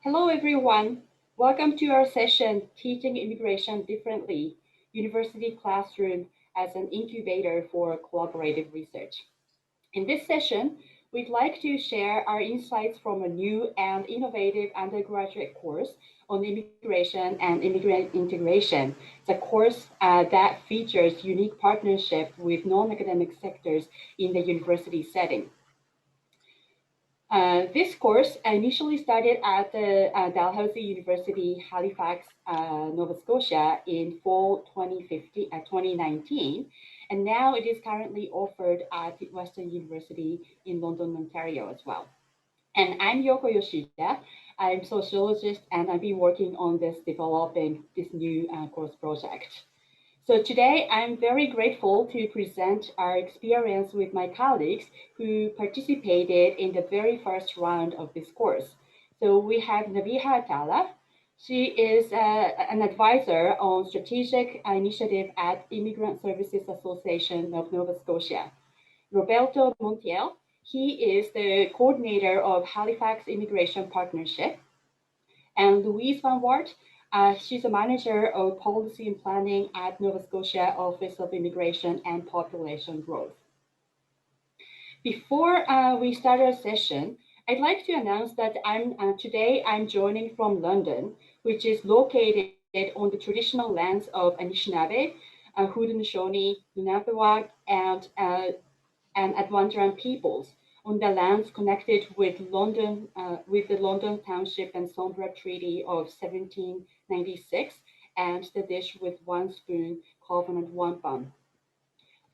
Hello, everyone. Welcome to our session, Teaching Immigration Differently, University Classroom as an Incubator for Collaborative Research. In this session, we'd like to share our insights from a new and innovative undergraduate course on immigration and immigrant integration. It's a course that features unique partnership with non-academic sectors in the university setting. This course initially started at the Dalhousie University, Halifax, Nova Scotia in fall 2019, and now it is currently offered at Western University in London, Ontario as well. And I'm Yoko Yoshida. I'm a sociologist, and I've been working on developing this new course project. So today, I'm very grateful to present our experience with my colleagues who participated in the very first round of this course. So we have Nabiha Atala. She is an advisor on strategic initiative at Immigrant Services Association of Nova Scotia. Roberto Montiel, he is the coordinator of Halifax Immigration Partnership. And Louise Van Wart, she's a manager of policy and planning at Nova Scotia Office of Immigration and Population Growth. Before we start our session, I'd like to announce that today I'm joining from London, which is located on the traditional lands of Anishinaabe, Haudenosaunee, Nunavut, and Adwandaran peoples on the lands connected with the London Township and Sombra Treaty of 1796 and the Dish with One Spoon Covenant Wampum.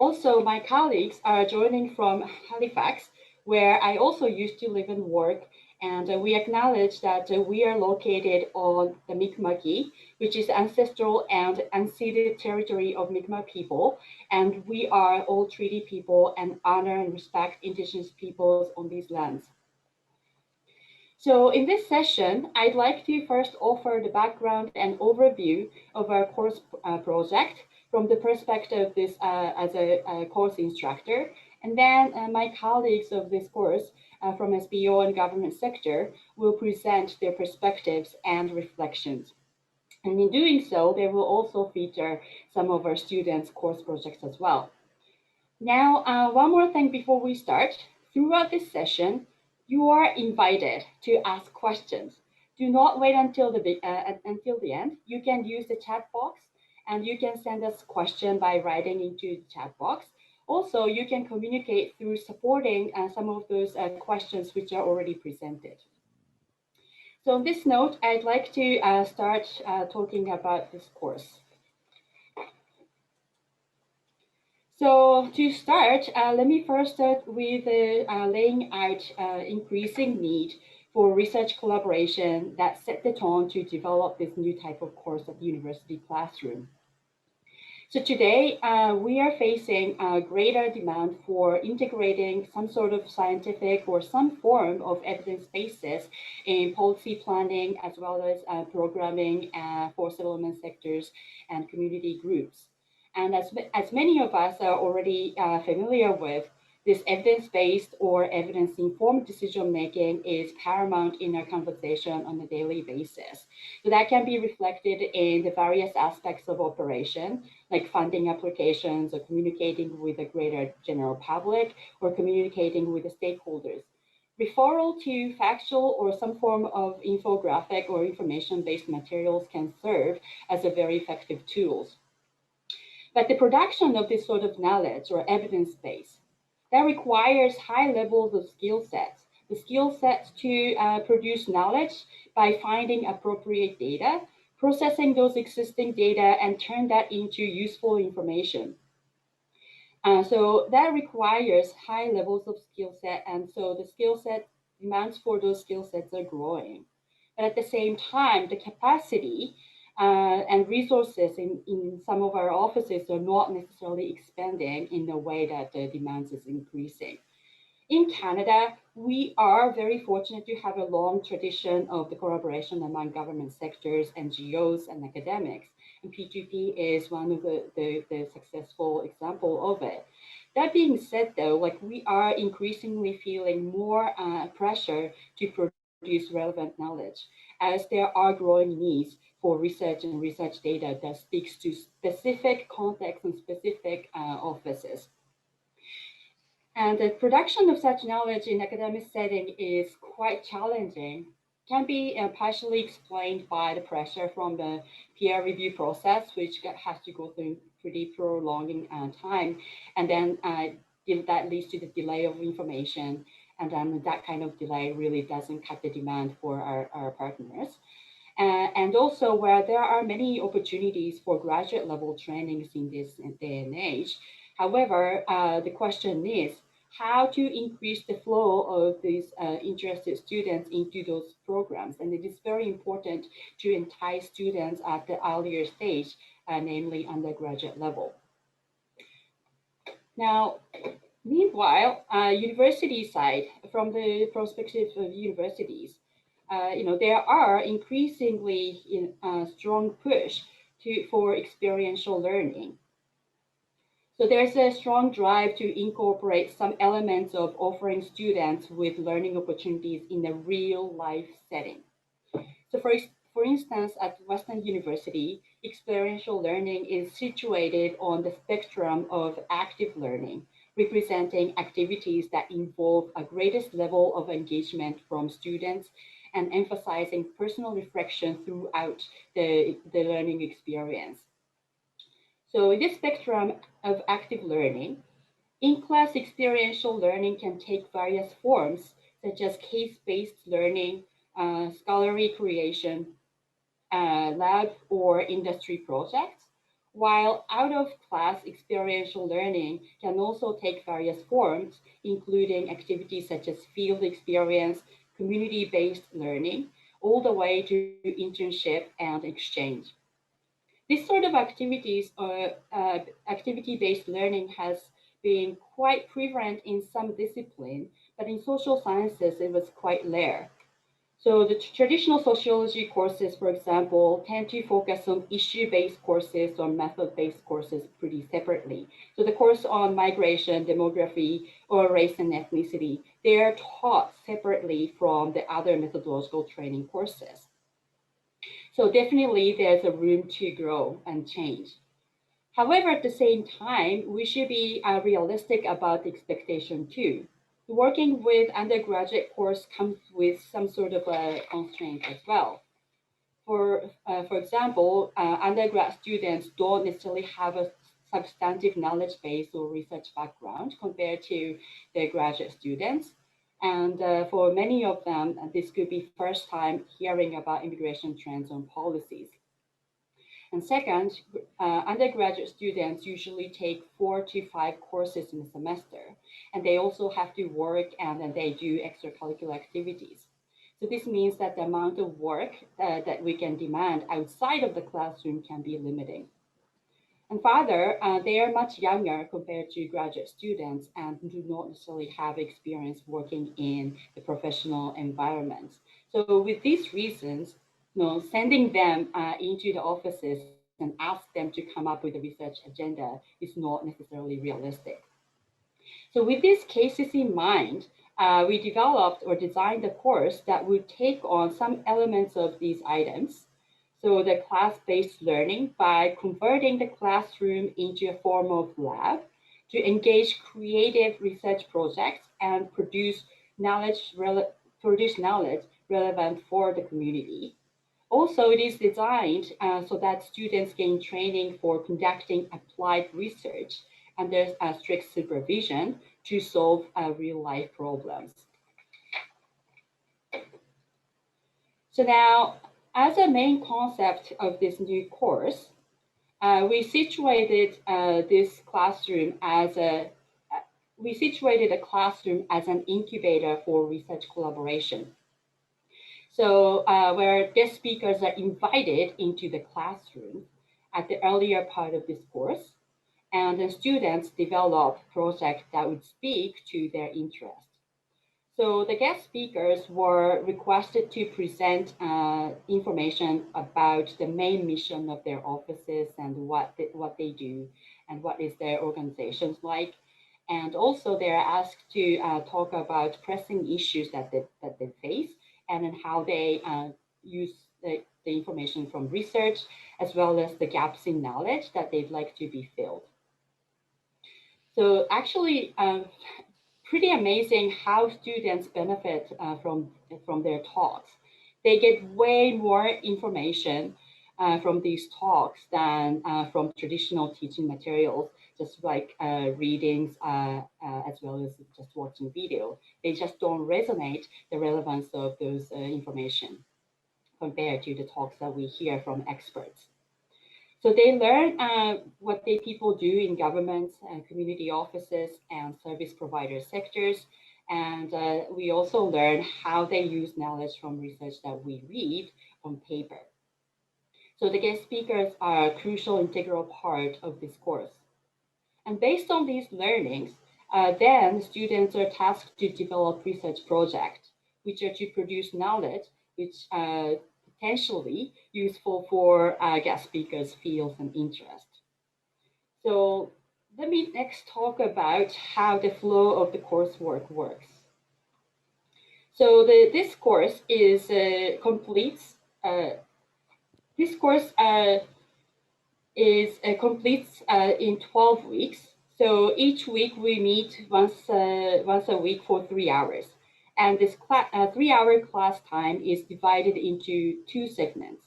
Also, my colleagues are joining from Halifax, where I also used to live and work, and we acknowledge that we are located on the Mi'kmaq, which is ancestral and unceded territory of Mi'kmaq people, and we are all treaty people and honor and respect Indigenous peoples on these lands. So in this session, I'd like to first offer the background and overview of our course project from the perspective of this as a course instructor. And then my colleagues of this course from SBO and government sector will present their perspectives and reflections. And in doing so, they will also feature some of our students' course projects as well. Now, one more thing before we start. Throughout this session, you are invited to ask questions. Do not wait until the end. You can use the chat box, and you can send us a question by writing into the chat box. Also, you can communicate through supporting some of those questions which are already presented. So on this note, I'd like to start talking about this course. So to start, let me first start with laying out increasing need for research collaboration that set the tone to develop this new type of course at the university classroom. So today, we are facing a greater demand for integrating some sort of scientific or some form of evidence basis in policy planning, as well as programming for settlement sectors and community groups. And as many of us are already familiar with, this evidence-based or evidence-informed decision-making is paramount in our conversation on a daily basis. So that can be reflected in the various aspects of operation, like funding applications or communicating with the greater general public or communicating with the stakeholders. Referral to factual or some form of infographic or information-based materials can serve as a very effective tools. But the production of this sort of knowledge or evidence base, that requires high levels of skill sets. The skill sets to produce knowledge by finding appropriate data, processing those existing data, and turn that into useful information. So that requires high levels of skill set, and so the skill set demands for those skill sets are growing. But at the same time, the capacity and resources in some of our offices are not necessarily expanding in the way that the demands is increasing. In Canada, we are very fortunate to have a long tradition of the collaboration among government sectors, NGOs, and academics. And P2P is one of the successful example of it. That being said, though, like we are increasingly feeling more pressure to produce relevant knowledge, as there are growing needs for research and research data that speaks to specific contexts and specific offices. And the production of such knowledge in academic setting is quite challenging, can be partially explained by the pressure from the peer review process, which has to go through pretty prolonging time. And then that leads to the delay of information. And then that kind of delay really doesn't cut the demand for our partners. And also where there are many opportunities for graduate level trainings in this day and age. However, the question is how to increase the flow of these interested students into those programs. And it is very important to entice students at the earlier stage, namely undergraduate level. Now, meanwhile, university side, from the perspective of universities, there are increasingly strong push for experiential learning. So there's a strong drive to incorporate some elements of offering students with learning opportunities in a real life setting. So for instance, at Western University, experiential learning is situated on the spectrum of active learning, representing activities that involve a greatest level of engagement from students and emphasizing personal reflection throughout the learning experience. So in this spectrum of active learning, in-class experiential learning can take various forms, such as case-based learning, scholarly creation, lab or industry projects, while out-of-class experiential learning can also take various forms, including activities such as field experience, community-based learning, all the way to internship and exchange. This sort of activities or activity-based learning has been quite prevalent in some discipline, but in social sciences it was quite rare. So the traditional sociology courses, for example, tend to focus on issue-based courses or method-based courses pretty separately. So the course on migration, demography, or race and ethnicity, they are taught separately from the other methodological training courses. So definitely there's a room to grow and change. However, at the same time, we should be realistic about the expectation too. Working with undergraduate course comes with some sort of a constraint as well. For example, undergrad students don't necessarily have a substantive knowledge base or research background compared to their graduate students. And for many of them, this could be first time hearing about immigration trends and policies. And second, undergraduate students usually take 4 to 5 courses in a semester, and they also have to work and then they do extracurricular activities. So this means that the amount of work that we can demand outside of the classroom can be limiting. And further, they are much younger compared to graduate students and do not necessarily have experience working in the professional environment. So with these reasons, sending them into the offices and ask them to come up with a research agenda is not necessarily realistic. So with these cases in mind, we developed or designed a course that would take on some elements of these items. So the class-based learning by converting the classroom into a form of lab to engage creative research projects and produce knowledge relevant for the community. Also, it is designed so that students gain training for conducting applied research under strict supervision to solve real-life problems. So now, as a main concept of this new course, we situated this classroom as a we situated a classroom as an incubator for research collaboration. So where guest speakers are invited into the classroom at the earlier part of this course, and the students develop projects that would speak to their interest. So the guest speakers were requested to present information about the main mission of their offices and what they do and what is their organizations like. And also they're asked to talk about pressing issues that they face and then how they use the information from research, as well as the gaps in knowledge that they'd like to be filled. So actually, pretty amazing how students benefit from their talks. They get way more information from these talks than from traditional teaching materials, just like readings as well as just watching video. They just don't resonate the relevance of those information compared to the talks that we hear from experts. So they learn what they people do in governments, community offices, and service provider sectors. And we also learn how they use knowledge from research that we read on paper. So the guest speakers are a crucial integral part of this course. And based on these learnings, then students are tasked to develop research projects, which are to produce knowledge, which potentially useful for guest speakers' fields and interest. So let me next talk about how the flow of the coursework works. So this course is completes. This course is completes in 12 weeks. So each week we meet once a week for 3 hours. And this 3 hour class time is divided into two segments.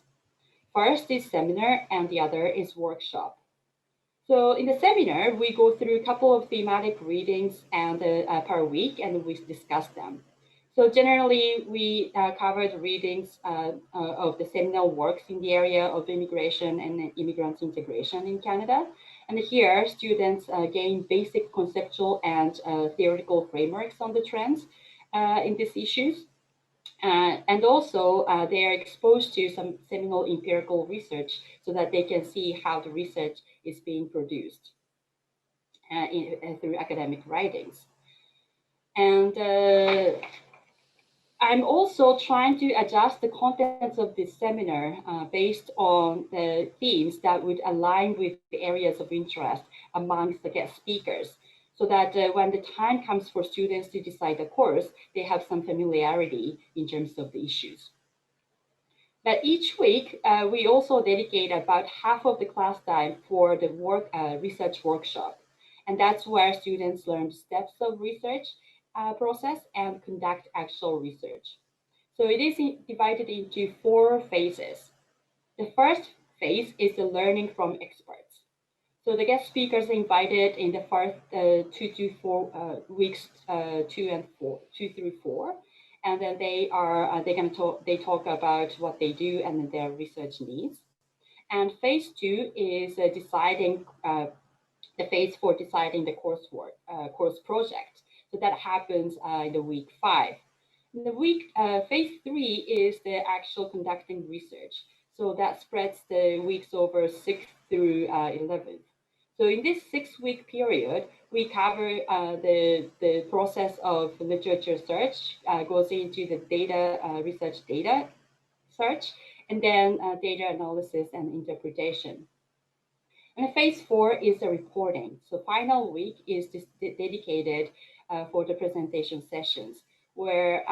First is seminar and the other is workshop. So in the seminar, we go through a couple of thematic readings and per week, and we discuss them. So generally, we cover the readings of the seminal works in the area of immigration and immigrant integration in Canada. And here, students gain basic conceptual and theoretical frameworks on the trends in these issues. And also, they are exposed to some seminal empirical research so that they can see how the research is being produced through academic writings. And I'm also trying to adjust the contents of this seminar based on the themes that would align with the areas of interest amongst the guest speakers, so that when the time comes for students to decide the course, they have some familiarity in terms of the issues. But each week, we also dedicate about half of the class time for the research workshop. And that's where students learn steps of research process and conduct actual research. So it is divided into 4 phases. The first phase is the learning from experts. So the guest speakers are invited in the first 2 to 4 weeks, 2 through 4, and then they talk about what they do and their research needs. And phase 2 is deciding the phase for deciding the course project. So that happens in the week 5. In the phase 3 is the actual conducting research. So that spreads the weeks over 6th through 11th. So in this 6-week period, we cover the process of literature search, goes into the research data search, and then data analysis and interpretation. And phase 4 is the reporting. So final week is dedicated for the presentation sessions, where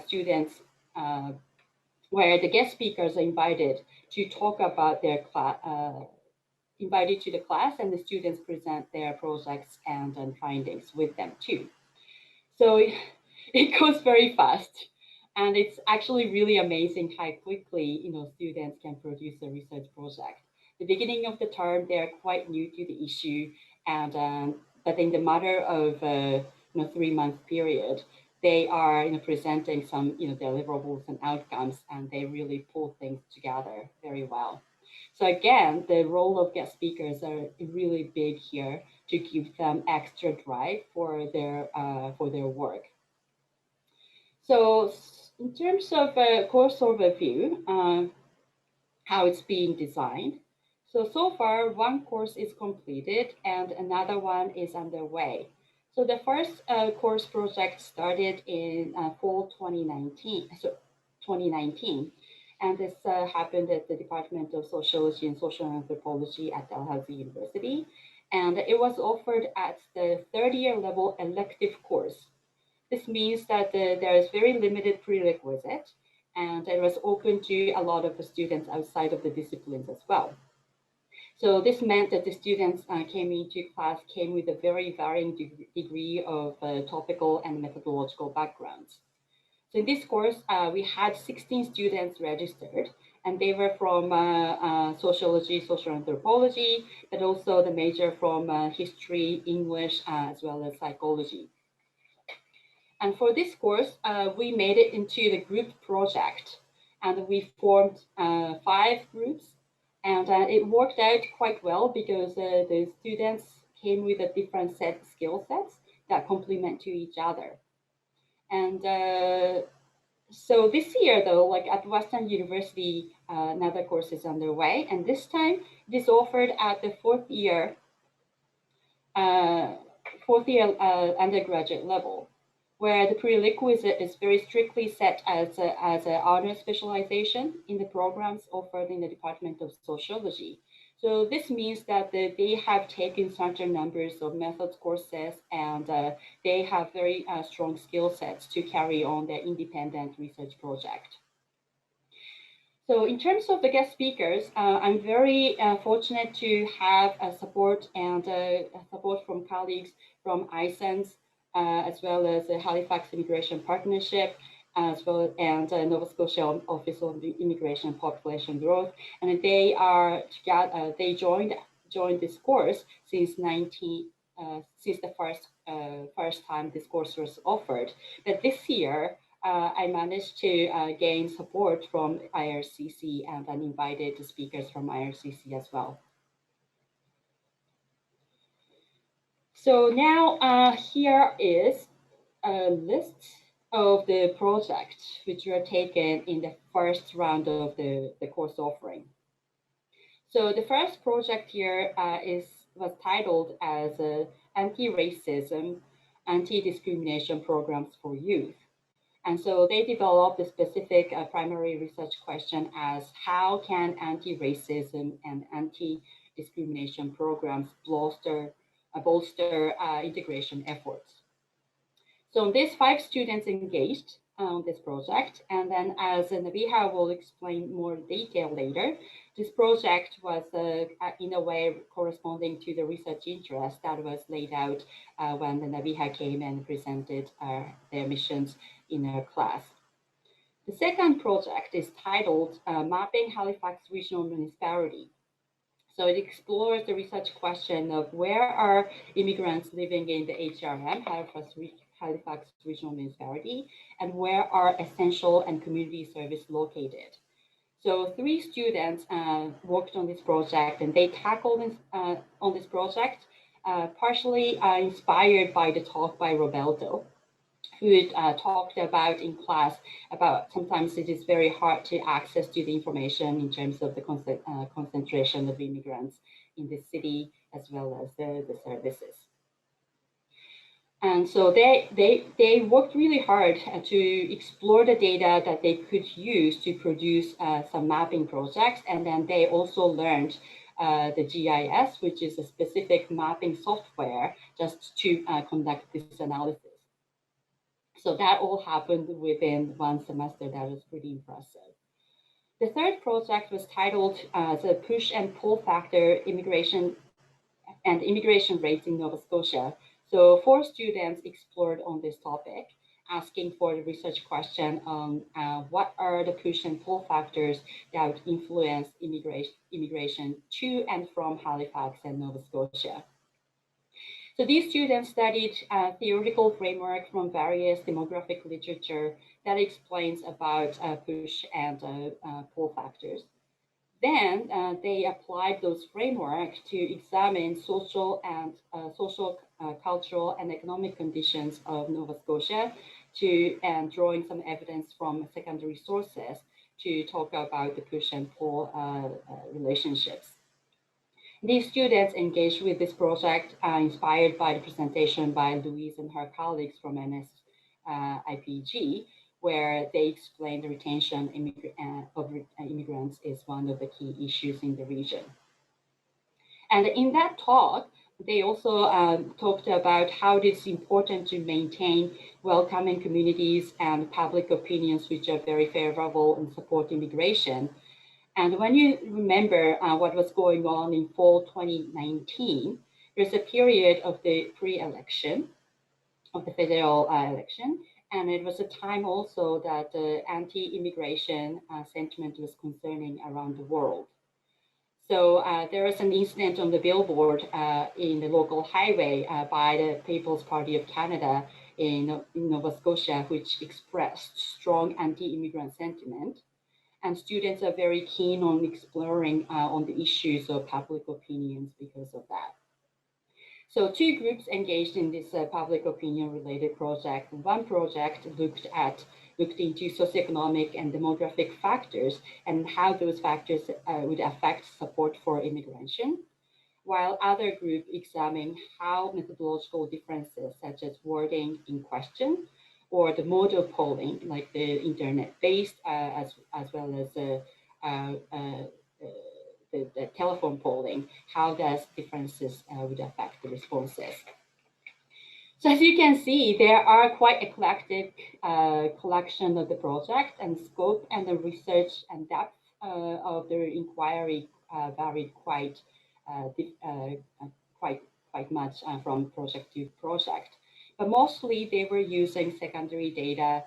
students where the guest speakers are invited to talk about their class, invited to the class, and the students present their projects and findings with them too. So it goes very fast. And it's actually really amazing how quickly students can produce a research project. The beginning of the term, they're quite new to the issue, and but in the matter of 3-month period, they are presenting some deliverables and outcomes, and they really pull things together very well. So again, the role of guest speakers are really big here to give them extra drive for their work. So in terms of course overview, how it's being designed. So far, one course is completed and another one is underway. So the first course project started in fall 2019, and this happened at the Department of Sociology and Social Anthropology at Dalhousie University, and it was offered at the third-year level elective course. This means that there is very limited prerequisite, and it was open to a lot of the students outside of the disciplines as well. So this meant that the students came into class came with a very varying degree of topical and methodological backgrounds. So in this course, we had 16 students registered, and they were from sociology, social anthropology, but also the major from history, English, as well as psychology. And for this course, we made it into the group project, and we formed 5 groups, and it worked out quite well because the students came with a different skill sets that complement to each other. And so this year, though, like at Western University, another course is underway, and this time it is offered at the uh, fourth year undergraduate level, where the prerequisite is very strictly set as an honor specialization in the programs offered in the Department of Sociology. So this means that they have taken certain numbers of methods courses, and they have very strong skill sets to carry on their independent research project. So in terms of the guest speakers, I'm very fortunate to have support and support from colleagues from ISANS, as well as the Halifax Immigration Partnership, as well and Nova Scotia Office of the Immigration and Population Growth, and they are together. They joined this course since since the first time this course was offered. But this year, I managed to gain support from IRCC, and then invited the speakers from IRCC as well. So now here is a list of the projects which were taken in the first round of the course offering. So the first project here was titled as Anti-Racism, Anti-Discrimination Programs for Youth. And so they developed a specific primary research question as how can anti-racism and anti-discrimination programs bolster integration efforts. So these 5 students engaged on this project, and then as Nabiha will explain more detail later, this project was in a way corresponding to the research interest that was laid out when the Nabiha came and presented their missions in our class. The second project is titled Mapping Halifax Regional Municipality. So it explores the research question of where are immigrants living in the HRM, Halifax Regional Municipality, and where are essential and community service located. So 3 students worked on this project, and they tackled this, on this project, partially inspired by the talk by Roberto, who talked about in class about sometimes it is very hard to access to the information in terms of the concentration of immigrants in the city as well as the services. And so they worked really hard to explore the data that they could use to produce some mapping projects. And then they also learned the GIS, which is a specific mapping software just to conduct this analysis. So that all happened within 1 semester. That was pretty impressive. The third project was titled the Push and Pull Factor Immigration and Immigration Rates in Nova Scotia. So 4 students explored on this topic, asking for the research question on what are the push and pull factors that influence immigration to and from Halifax and Nova Scotia. So these students studied a theoretical framework from various demographic literature that explains about push and pull factors. Then they applied those frameworks to examine social, cultural, and economic conditions of Nova Scotia, and drawing some evidence from secondary sources to talk about the push and pull relationships. These students engaged with this project, inspired by the presentation by Louise and her colleagues from NSIPG, where they explained the retention of immigrants is one of the key issues in the region. And in that talk, They also talked about how it is important to maintain welcoming communities and public opinions which are very favorable and support immigration. And when you remember what was going on in fall 2019, there's a period of the pre-election of the federal election. And it was a time also that anti-immigration sentiment was concerning around the world. So there was an incident on the billboard in the local highway by the People's Party of Canada in Nova Scotia, which expressed strong anti-immigrant sentiment. And students are very keen on exploring on the issues of public opinions because of that. So two groups engaged in this public opinion related project. One project looked into socioeconomic and demographic factors and how those factors would affect support for immigration, while other group examined how methodological differences such as wording in question or the mode of polling, like the internet-based as well as the telephone polling, how does differences would affect the responses. So as you can see, there are quite eclectic collection of the project, and scope and the research and depth of the inquiry varied uh, uh, quite quite much from project to project. But mostly they were using secondary data,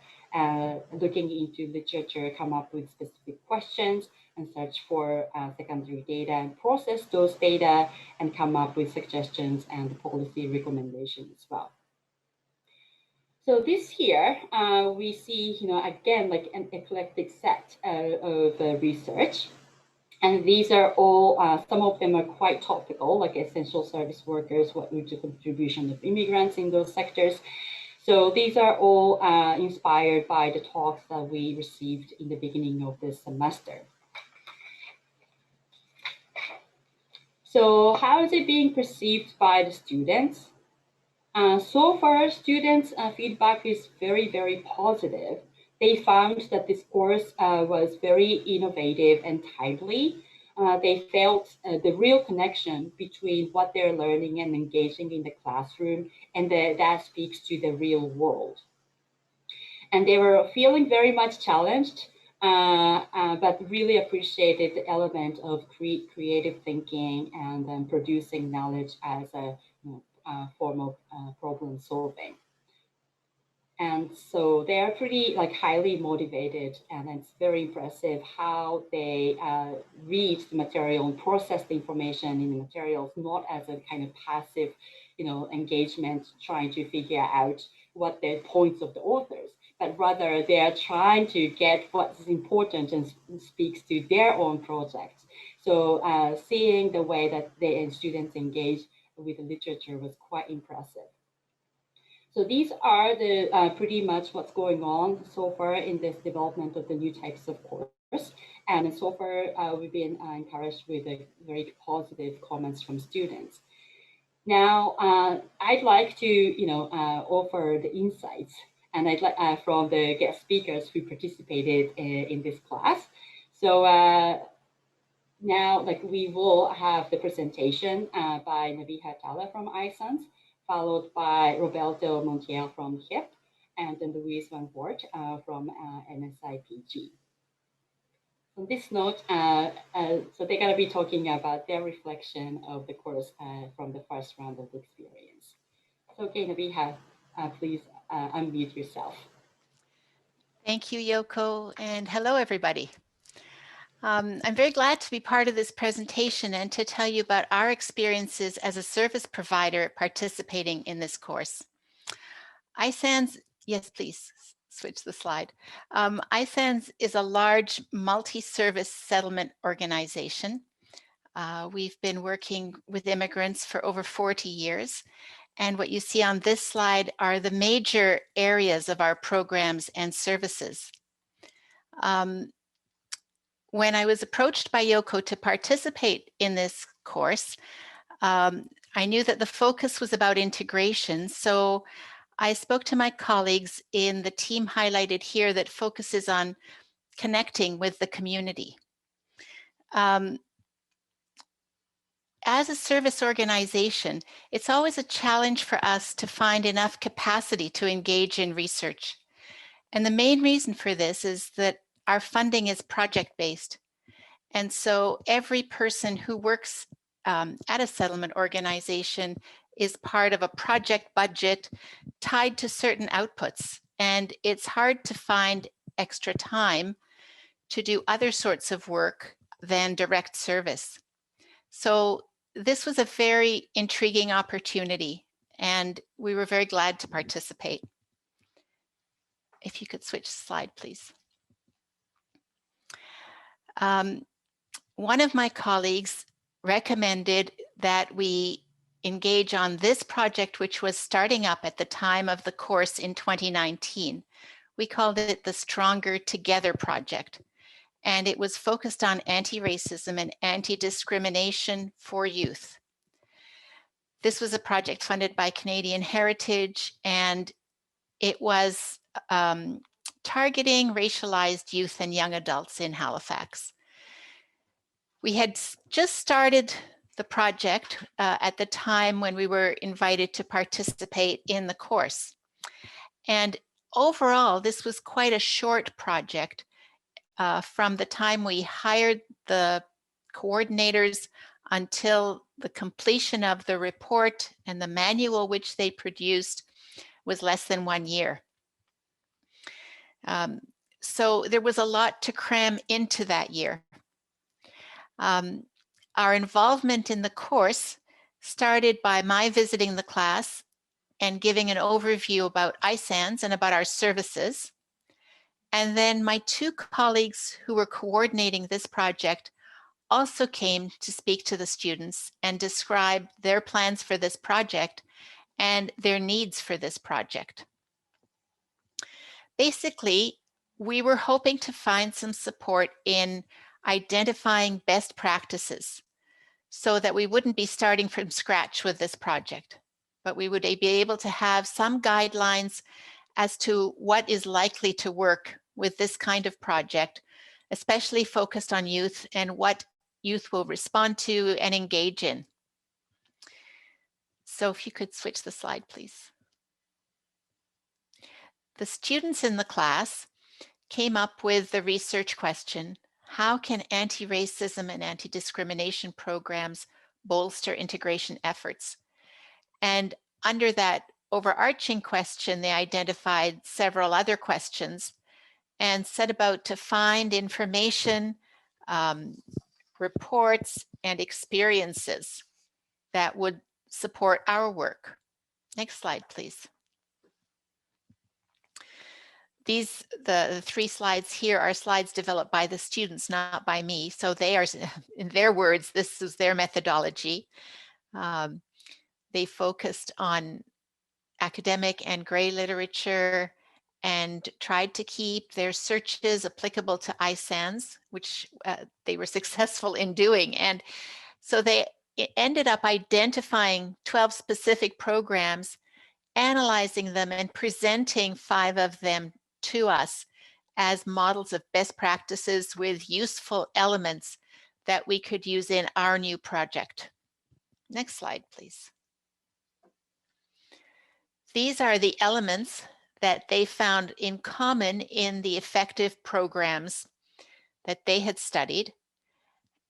looking into literature, come up with specific questions and search for secondary data and process those data and come up with suggestions and policy recommendations as well. So this here, we see, again, like an eclectic set of research. And these are all, some of them are quite topical, like essential service workers, what would the contribution of immigrants in those sectors. So these are all inspired by the talks that we received in the beginning of this semester. So how is it being perceived by the students? So far, students' feedback is very, very positive. They found that this course was very innovative and timely. They felt the real connection between what they're learning and engaging in the classroom, and that speaks to the real world. And they were feeling very much challenged, but really appreciated the element of creative thinking and producing knowledge as a form of problem solving. And so they are pretty like highly motivated, and it's very impressive how they read the material and process the information in the materials, not as a kind of passive, engagement trying to figure out what the points of the authors, but rather they are trying to get what's important and speaks to their own projects. So seeing the way that the students engage with the literature was quite impressive. So these are the pretty much what's going on so far in this development of the new types of course. And so far, we've been encouraged with very positive comments from students. Now, I'd like to, offer the insights, and I'd like from the guest speakers who participated in this class. So now, like we will have the presentation by Nabiha Tala from ISANS, followed by Roberto Montiel from HIP, and then Louise Van Voort from NSIPG. On this note, so they're going to be talking about their reflection of the course from the first round of the experience. So, okay, Nabiha, please unmute yourself. Thank you, Yoko, and hello, everybody. I'm very glad to be part of this presentation and to tell you about our experiences as a service provider participating in this course. ISANS, yes, please switch the slide. ISANS is a large multi-service settlement organization. We've been working with immigrants for over 40 years. And what you see on this slide are the major areas of our programs and services. When I was approached by Yoko to participate in this course, I knew that the focus was about integration. So I spoke to my colleagues in the team highlighted here that focuses on connecting with the community. as a service organization, it's always a challenge for us to find enough capacity to engage in research. And the main reason for this is that our funding is project-based. And so every person who works at a settlement organization is part of a project budget tied to certain outputs. And it's hard to find extra time to do other sorts of work than direct service. So this was a very intriguing opportunity, and we were very glad to participate. If you could switch slide, please. One of my colleagues recommended that we engage on this project, which was starting up at the time of the course in 2019. We called it the Stronger Together Project, and it was focused on anti-racism and anti-discrimination for youth. This was a project funded by Canadian Heritage, and it was targeting racialized youth and young adults in Halifax. We had just started the project at the time when we were invited to participate in the course. And overall, this was quite a short project from the time we hired the coordinators until the completion of the report and the manual which they produced was less than 1 year. So there was a lot to cram into that year. Our involvement in the course started by my visiting the class and giving an overview about ISANS and about our services. And then my two colleagues who were coordinating this project also came to speak to the students and describe their plans for this project and their needs for this project. Basically, we were hoping to find some support in identifying best practices so that we wouldn't be starting from scratch with this project, but we would be able to have some guidelines as to what is likely to work with this kind of project, especially focused on youth and what youth will respond to and engage in. So if you could switch the slide, please. The students in the class came up with the research question: how can anti-racism and anti-discrimination programs bolster integration efforts? And under that overarching question, they identified several other questions and set about to find information, reports, and experiences that would support our work. Next slide, please. The three slides here are slides developed by the students, not by me. So they are, in their words, this is their methodology. They focused on academic and gray literature and tried to keep their searches applicable to ISANS, which they were successful in doing. And so they ended up identifying 12 specific programs, analyzing them and presenting 5 of them to us as models of best practices with useful elements that we could use in our new project. Next slide, please. These are the elements that they found in common in the effective programs that they had studied.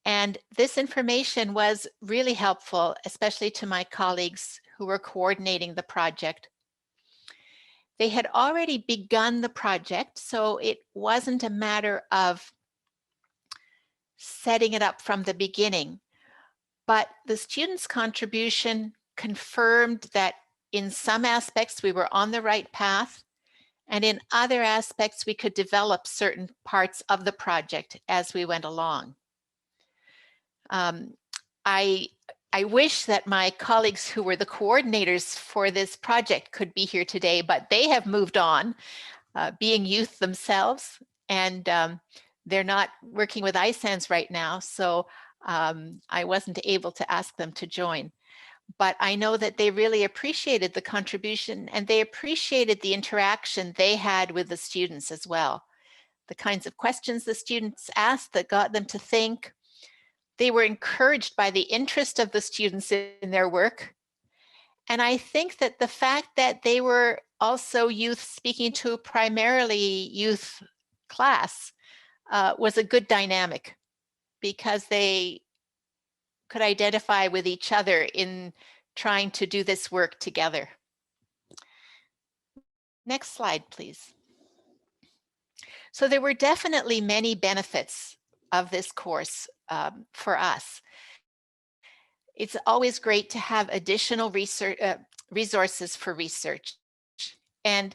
And this information was really helpful, especially to my colleagues who were coordinating the project. They had already begun the project, so it wasn't a matter of setting it up from the beginning. But the students' contribution confirmed that in some aspects we were on the right path, and in other aspects we could develop certain parts of the project as we went along. I wish that my colleagues who were the coordinators for this project could be here today, but they have moved on, being youth themselves, and they're not working with ISANS right now, so I wasn't able to ask them to join. But I know that they really appreciated the contribution, and they appreciated the interaction they had with the students as well. The kinds of questions the students asked that got them to think, They were encouraged by the interest of the students in their work. And I think that the fact that they were also youth speaking to primarily youth class was a good dynamic, because they could identify with each other in trying to do this work together. Next slide, please. So there were definitely many benefits of this course for us. It's always great to have additional resources for research. And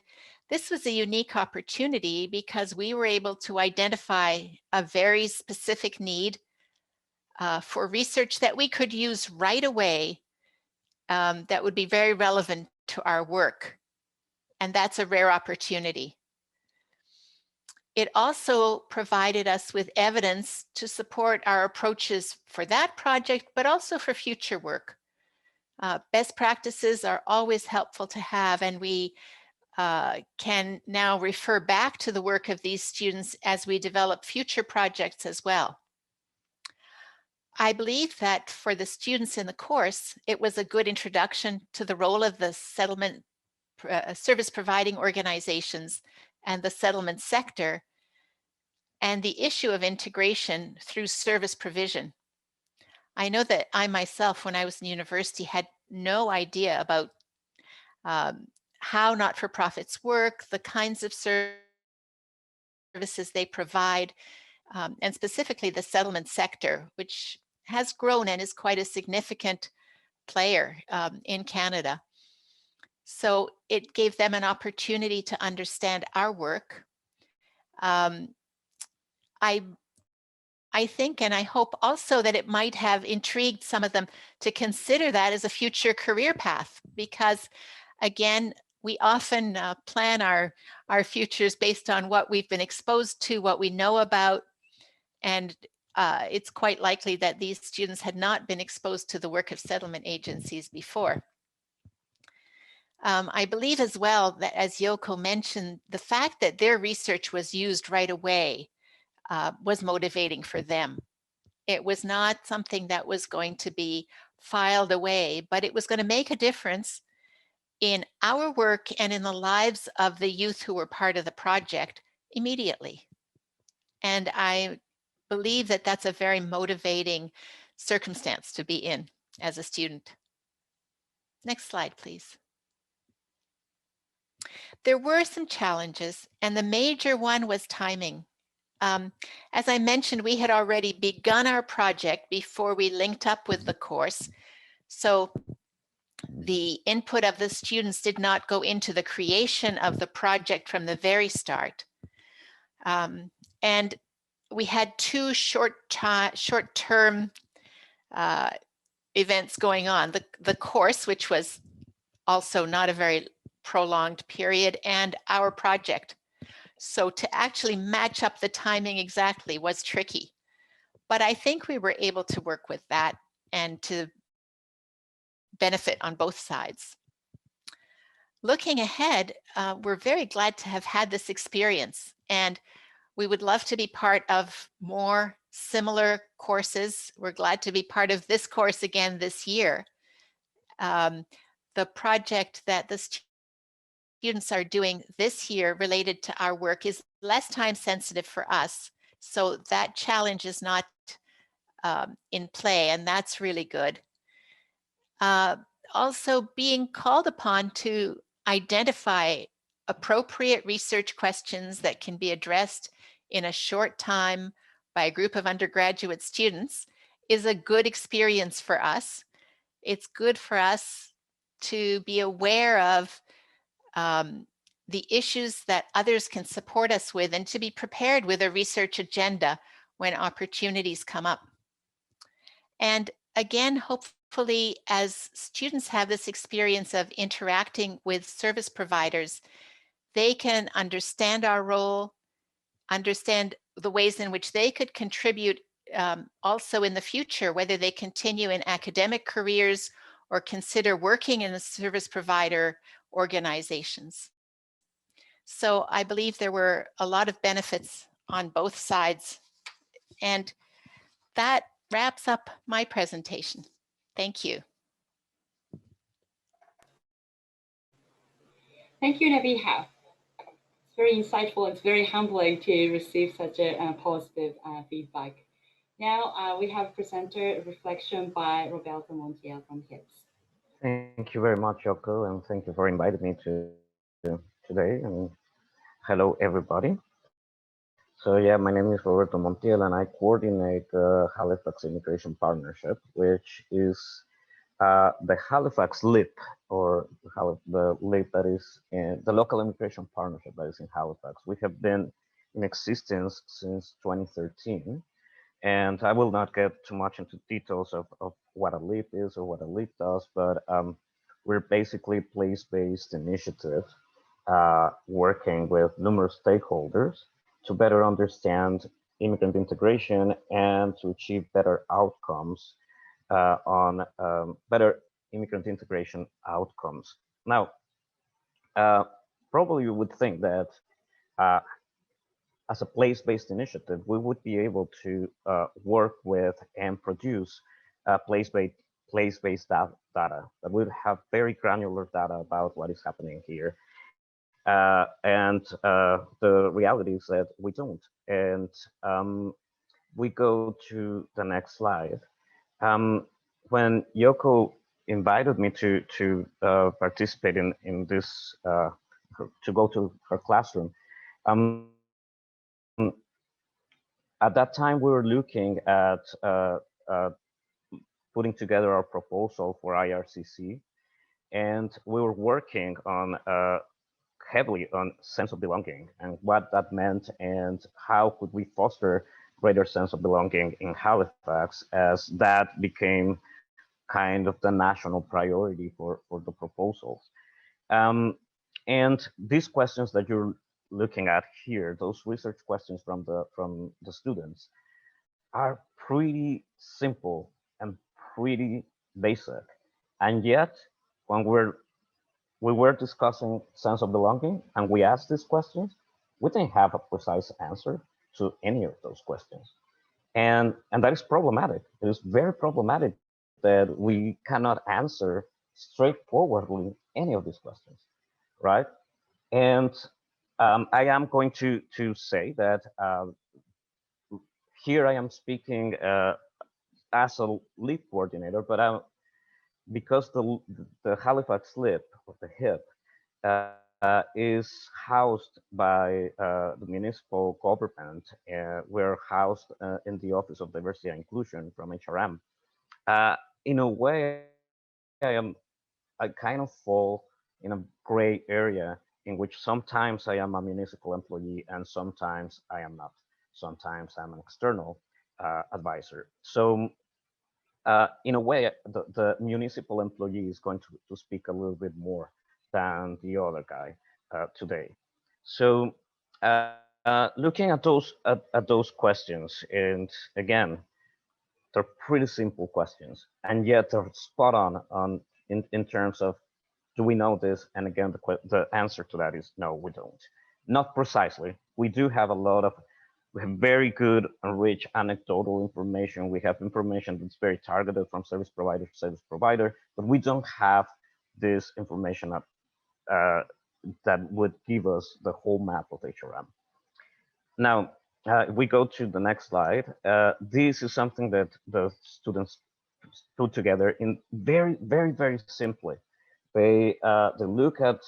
this was a unique opportunity because we were able to identify a very specific need for research that we could use right away, that would be very relevant to our work. And that's a rare opportunity. It also provided us with evidence to support our approaches for that project, but also for future work. Best practices are always helpful to have, and we can now refer back to the work of these students as we develop future projects as well. I believe that for the students in the course, it was a good introduction to the role of the settlement service providing organizations and the settlement sector, and the issue of integration through service provision. I know that I myself, when I was in university, had no idea about how not-for-profits work, the kinds of services they provide, and specifically the settlement sector, which has grown and is quite a significant player in Canada. So it gave them an opportunity to understand our work. I think, and I hope also, that it might have intrigued some of them to consider that as a future career path, because again, we often plan our futures based on what we've been exposed to, what we know about, and it's quite likely that these students had not been exposed to the work of settlement agencies before. I believe as well that, as Yoko mentioned, the fact that their research was used right away was motivating for them. It was not something that was going to be filed away, but it was going to make a difference in our work and in the lives of the youth who were part of the project immediately. And I believe that that's a very motivating circumstance to be in as a student. Next slide, please. There were some challenges, and the major one was timing. As I mentioned, we had already begun our project before we linked up with the course. So the input of the students did not go into the creation of the project from the very start. And we had two short-term events going on. The course, which was also not a very prolonged period, and our project. So to actually match up the timing exactly was tricky. But I think we were able to work with that and to benefit on both sides. Looking ahead, we're very glad to have had this experience, and we would love to be part of more similar courses. We're glad to be part of this course again this year. The project that the students are doing this year related to our work is less time sensitive for us. So that challenge is not in play, and that's really good. Also being called upon to identify appropriate research questions that can be addressed in a short time by a group of undergraduate students is a good experience for us. It's good for us to be aware of the issues that others can support us with, and to be prepared with a research agenda when opportunities come up. And again, hopefully, as students have this experience of interacting with service providers, they can understand our role, understand the ways in which they could contribute also in the future, whether they continue in academic careers or consider working in the service provider organizations. So I believe there were a lot of benefits on both sides. And that wraps up my presentation. Thank you. Thank you, Nabiha. It's very insightful. It's very humbling to receive such a positive feedback. Now we have presenter reflection by Roberto Montiel from HIPS. Thank you very much, Yoko, and thank you for inviting me to today. And hello, everybody. So yeah, my name is Roberto Montiel, and I coordinate the Halifax Immigration Partnership, which is the Halifax LIP, or the LIP that is in the local immigration partnership that is in Halifax. We have been in existence since 2013. And I will not get too much into details of what a LEAP is or what a LEAP does, but we're basically a place-based initiative working with numerous stakeholders to better understand immigrant integration and to achieve better outcomes on better immigrant integration outcomes. Now, uh, probably you would think that uh, as a place-based initiative, we would be able to work with and produce place-based data that would have very granular data about what is happening here. The reality is that we don't. And we go to the next slide. When Yoko invited me to participate in this, to go to her classroom, at that time, we were looking at putting together our proposal for IRCC, and we were working on heavily on sense of belonging and what that meant and how could we foster greater sense of belonging in Halifax as that became kind of the national priority for the proposals. Um, and these questions that you're looking at here, those research questions from the students, are pretty simple and pretty basic. And yet, when we were discussing sense of belonging and we asked these questions, we didn't have a precise answer to any of those questions. And that is problematic. It is very problematic that we cannot answer straightforwardly any of these questions, right? And I am going to say that here I am speaking as a lead coordinator, but because the Halifax LIP or the HIP is housed by the municipal government. We're housed in the Office of Diversity and Inclusion from HRM. In a way, I kind of fall in a gray area in which sometimes I am a municipal employee and sometimes I am not. Sometimes I'm an external advisor. So in a way, the municipal employee is going to speak a little bit more than the other guy today. So looking at those questions, and again, they're pretty simple questions, and yet they're spot on in terms of do we know this? And again, the answer to that is no, we don't. Not precisely. We do have a lot of, we have very good and rich anecdotal information. We have information that's very targeted from service provider to service provider, but we don't have this information that would give us the whole map of HRM. Now, if we go to the next slide, this is something that the students put together in very simply. They look at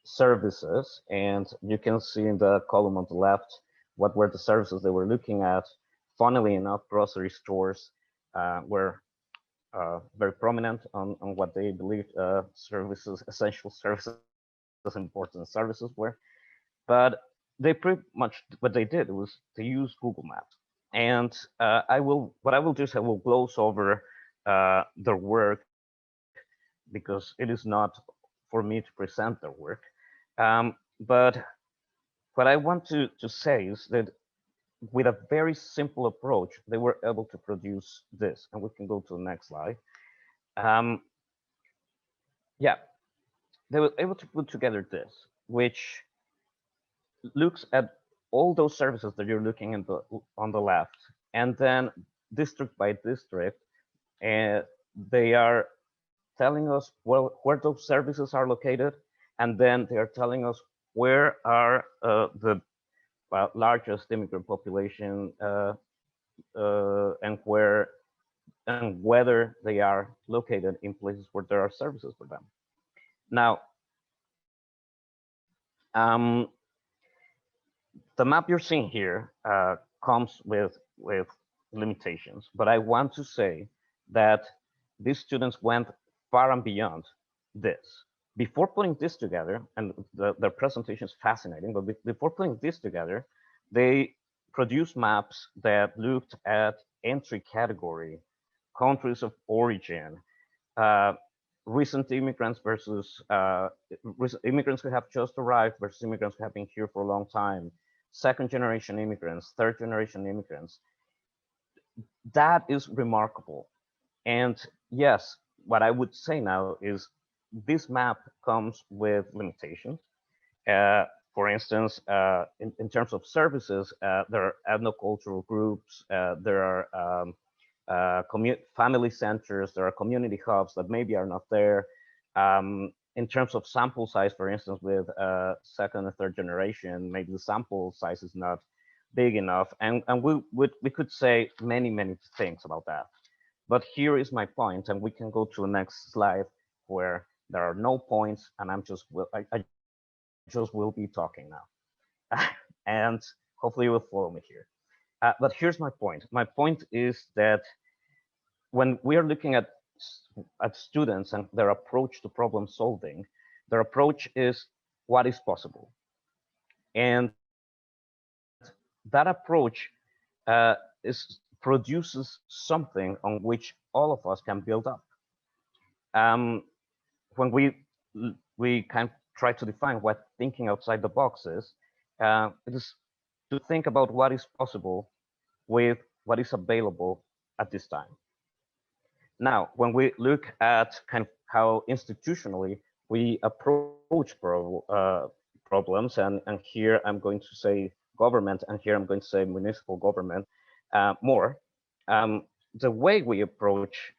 services, and you can see in the column on the left what were the services they were looking at. Funnily enough, grocery stores were very prominent on what they believed services, essential services, important services were. But they pretty much what they did was to use Google Maps. And what I will do is I will gloss over their work because it is not for me to present their work. But what I want to say is that with a very simple approach, they were able to produce this. And we can go to the next slide. Um, yeah, they were able to put together this, which looks at all those services that you're looking at on the left, and then district by district, and they are telling us where those services are located, and then they are telling us where are the largest immigrant population and whether they are located in places where there are services for them. Now, the map you're seeing here comes with limitations, but I want to say that these students went far and beyond this. Before putting this together, and their presentation is fascinating, but before putting this together, they produced maps that looked at entry category, countries of origin, uh, recent immigrants versus immigrants who have just arrived versus immigrants who have been here for a long time, second generation immigrants, third generation immigrants. That is remarkable. And yes, what I would say now is this map comes with limitations. Uh, for instance, in terms of services, there are ethnocultural groups, there are family centers, there are community hubs that maybe are not there. In terms of sample size, for instance, with second and third generation, maybe the sample size is not big enough. And we could say many things about that. But here is my point, and we can go to the next slide where there are no points, and I just will be talking now. And hopefully you will follow me here. But here's my point. My point is that when we are looking at students and their approach to problem solving, their approach is what is possible. And that approach produces something on which all of us can build up. When we kind of try to define what thinking outside the box is, it is to think about what is possible with what is available at this time. Now, when we look at kind of how institutionally we approach problems, and here I'm going to say government, and here I'm going to say municipal government more. The way we approach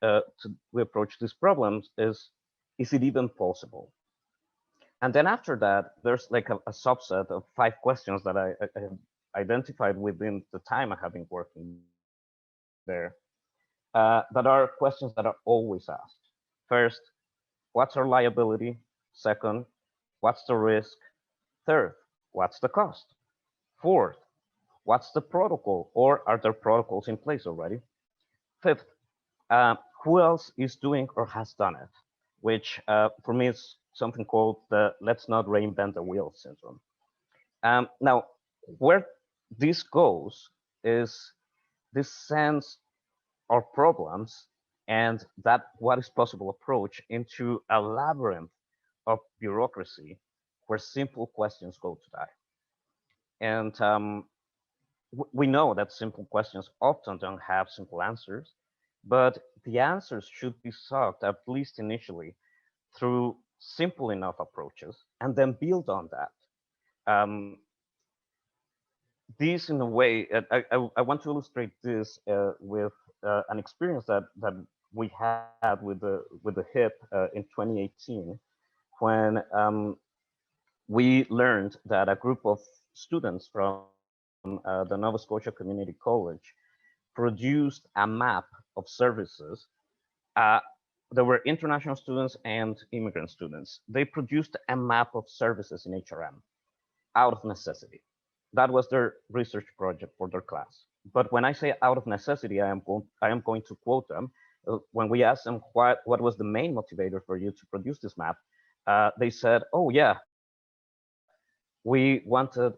these problems is it even possible? And then after that, there's like a subset of 5 questions that I identified within the time I have been working there, that are questions that are always asked. First, what's our liability? Second, what's the risk? Third, what's the cost? Fourth, what's the protocol, or are there protocols in place already? Fifth, who else is doing or has done it? Which for me is something called the let's not reinvent the wheel syndrome. Now, where this goes is this sense our problems and that what is possible approach into a labyrinth of bureaucracy where simple questions go to die. And we know that simple questions often don't have simple answers, but the answers should be sought, at least initially, through simple enough approaches and then build on that. This, in a way, I want to illustrate this with an experience that we had with the HIP in 2018, when we learned that a group of students from the Nova Scotia Community College produced a map of services. Uh, there were international students and immigrant students. They produced a map of services in HRM out of necessity. That was their research project for their class. But when I say out of necessity, I am going to quote them. When we asked them what was the main motivator for you to produce this map, they said, "Oh yeah, we wanted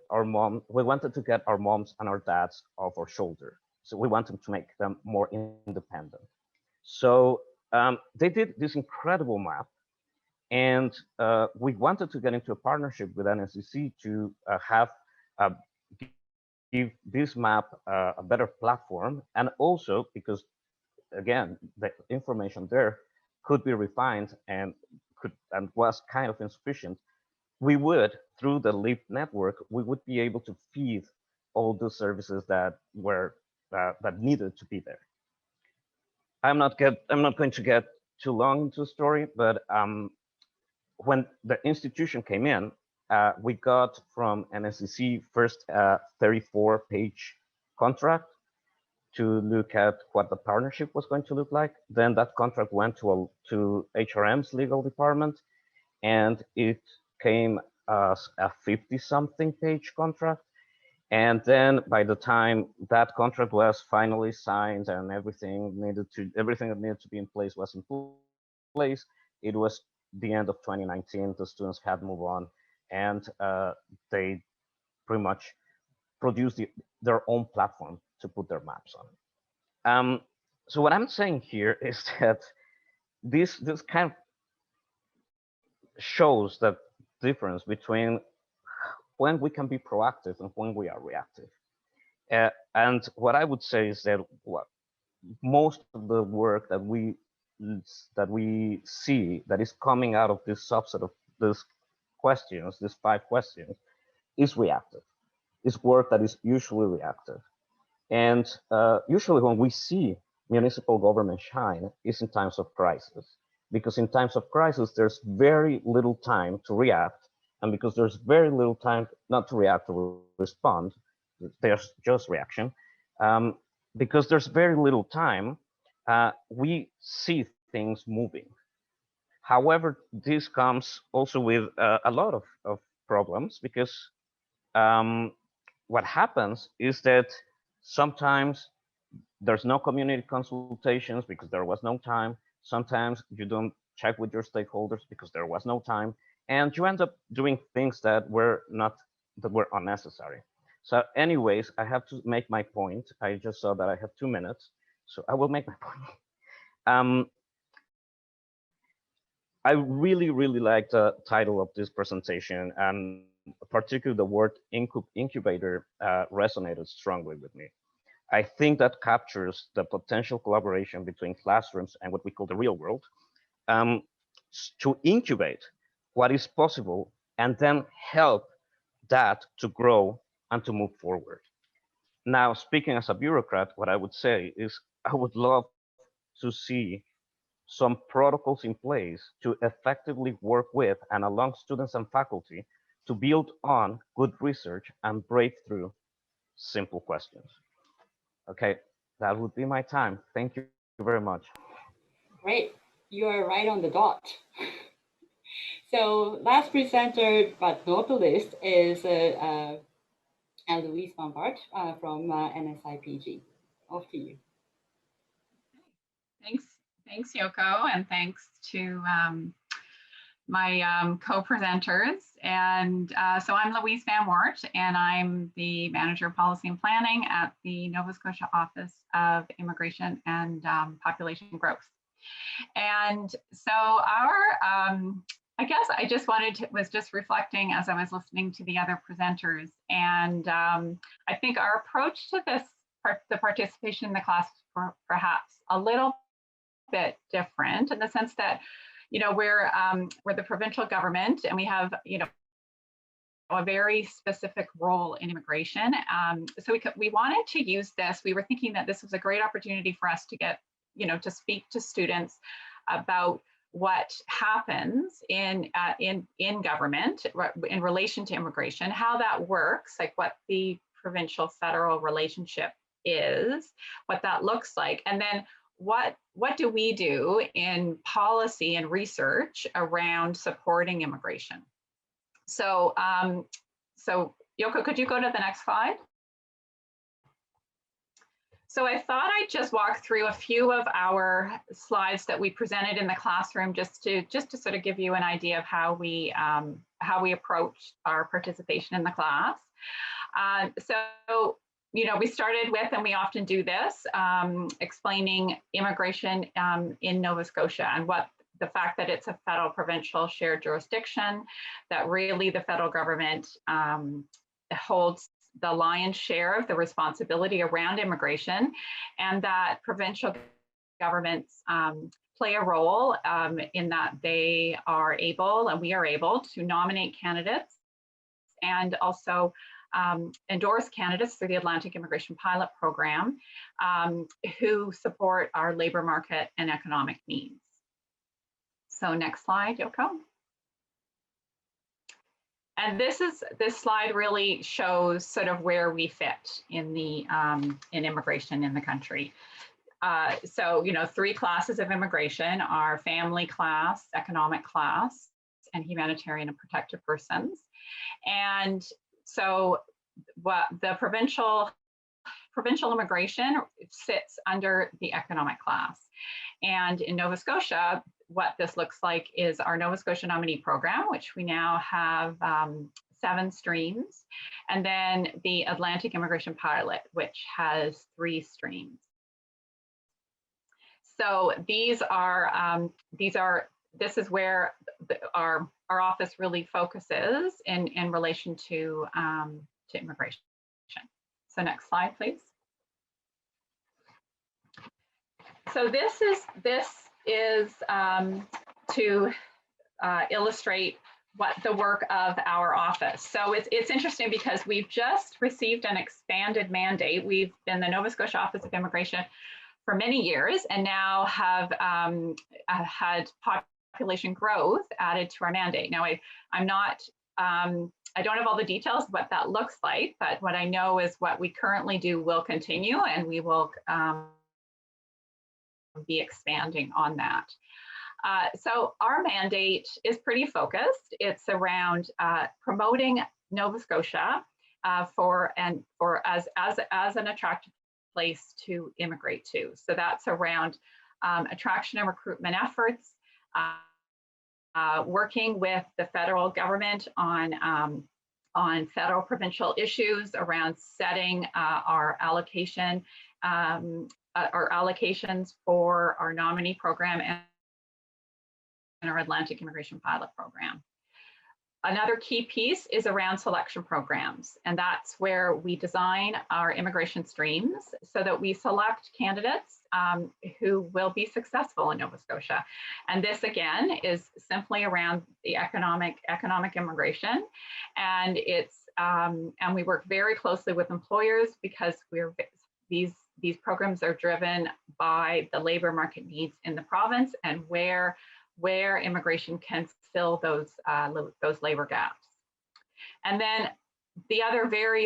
to get our moms and our dads off our shoulder. So we wanted to make them more independent." So they did this incredible map, and we wanted to get into a partnership with NSCC to have give this map a better platform, and also because again the information there could be refined and was kind of insufficient. We would, through the LEAP network, we would be able to feed all the services that were that needed to be there. I'm not going to get too long into the story, but when the institution came in, we got from NSCC first a 34-page contract to look at what the partnership was going to look like. Then that contract went to HRM's legal department, and it came as a 50-something page contract. And then by the time that contract was finally signed and everything that needed to be in place was in place, it was the end of 2019. The students had moved on, and they pretty much produced their own platform to put their maps on. So what I'm saying here is that this kind of shows the difference between when we can be proactive and when we are reactive. And what I would say is that most of the work that we see that is coming out of this subset of these questions, these 5 questions, is reactive. It's work that is usually reactive. And usually when we see municipal government shine is in times of crisis, because in times of crisis, there's very little time to react. And because there's very little time not to react or respond, there's just reaction. Because there's very little time, we see things moving. However, this comes also with a lot of problems, because what happens is that sometimes there's no community consultations because there was no time. Sometimes you don't check with your stakeholders because there was no time, and you end up doing things that were unnecessary. So, anyways, I have to make my point. I just saw that I have 2 minutes, so I will make my point. I really like the title of this presentation, and particularly the word incubator resonated strongly with me. I think that captures the potential collaboration between classrooms and what we call the real world, um, to incubate what is possible and then help that to grow and to move forward. Now, speaking as a bureaucrat, what I would say is I would love to see some protocols in place to effectively work with and along students and faculty to build on good research and break through simple questions. Okay, that would be my time. Thank you very much. Great, you are right on the dot. So last presenter, but not the least, is Louise Van Bart from NSIPG. Off to you. Thanks, Yoko, and thanks to my co-presenters. And so I'm Louise Van Wart, and I'm the Manager of Policy and Planning at the Nova Scotia Office of Immigration and Population Growth. And so I guess I just was just reflecting as I was listening to the other presenters. And I think our approach to the participation in the class perhaps a little bit different in the sense that, you know, we're the provincial government, and we have, you know, a very specific role in immigration. So we wanted to use this. We were thinking that this was a great opportunity for us to get, you know, to speak to students about what happens in government in relation to immigration, how that works, like what the provincial federal relationship is, what that looks like, and then what do we do in policy and research around supporting immigration. So so Yoko, could you go to the next slide? So I thought I'd just walk through a few of our slides that we presented in the classroom, just to sort of give you an idea of how we approach our participation in the class. So, you know, we started with, and we often do this, explaining immigration in Nova Scotia and what the fact that it's a federal provincial shared jurisdiction, that really the federal government holds the lion's share of the responsibility around immigration, and that provincial governments play a role in that they are able, and we are able, to nominate candidates and also endorse candidates through the Atlantic Immigration Pilot Program who support our labor market and economic needs. So next slide, Yoko. And this slide really shows sort of where we fit in the in immigration in the country. So, you know, 3 classes of immigration are family class, economic class, and humanitarian and protected persons. And so what the provincial immigration sits under the economic class. And in Nova Scotia, what this looks like is our Nova Scotia nominee program, which we now have 7 streams, and then the Atlantic Immigration Pilot, which has 3 streams. So this is where our office really focuses in relation to immigration. So next slide, please. So this is to illustrate what the work of our office. So it's interesting because we've just received an expanded mandate. We've been the Nova Scotia Office of Immigration for many years and now have had population growth added to our mandate. Now I don't have all the details of what that looks like, but what I know is what we currently do will continue, and we will be expanding on that. So our mandate is pretty focused. It's around promoting Nova Scotia as an attractive place to immigrate to. So that's around attraction and recruitment efforts, working with the federal government on federal provincial issues around setting our allocations for our nominee program and our Atlantic Immigration Pilot Program. Another key piece is around selection programs, and that's where we design our immigration streams so that we select candidates who will be successful in Nova Scotia. And this again is simply around the economic immigration, and and we work very closely with employers because these programs are driven by the labor market needs in the province and where immigration can fill those labor gaps. And then the other very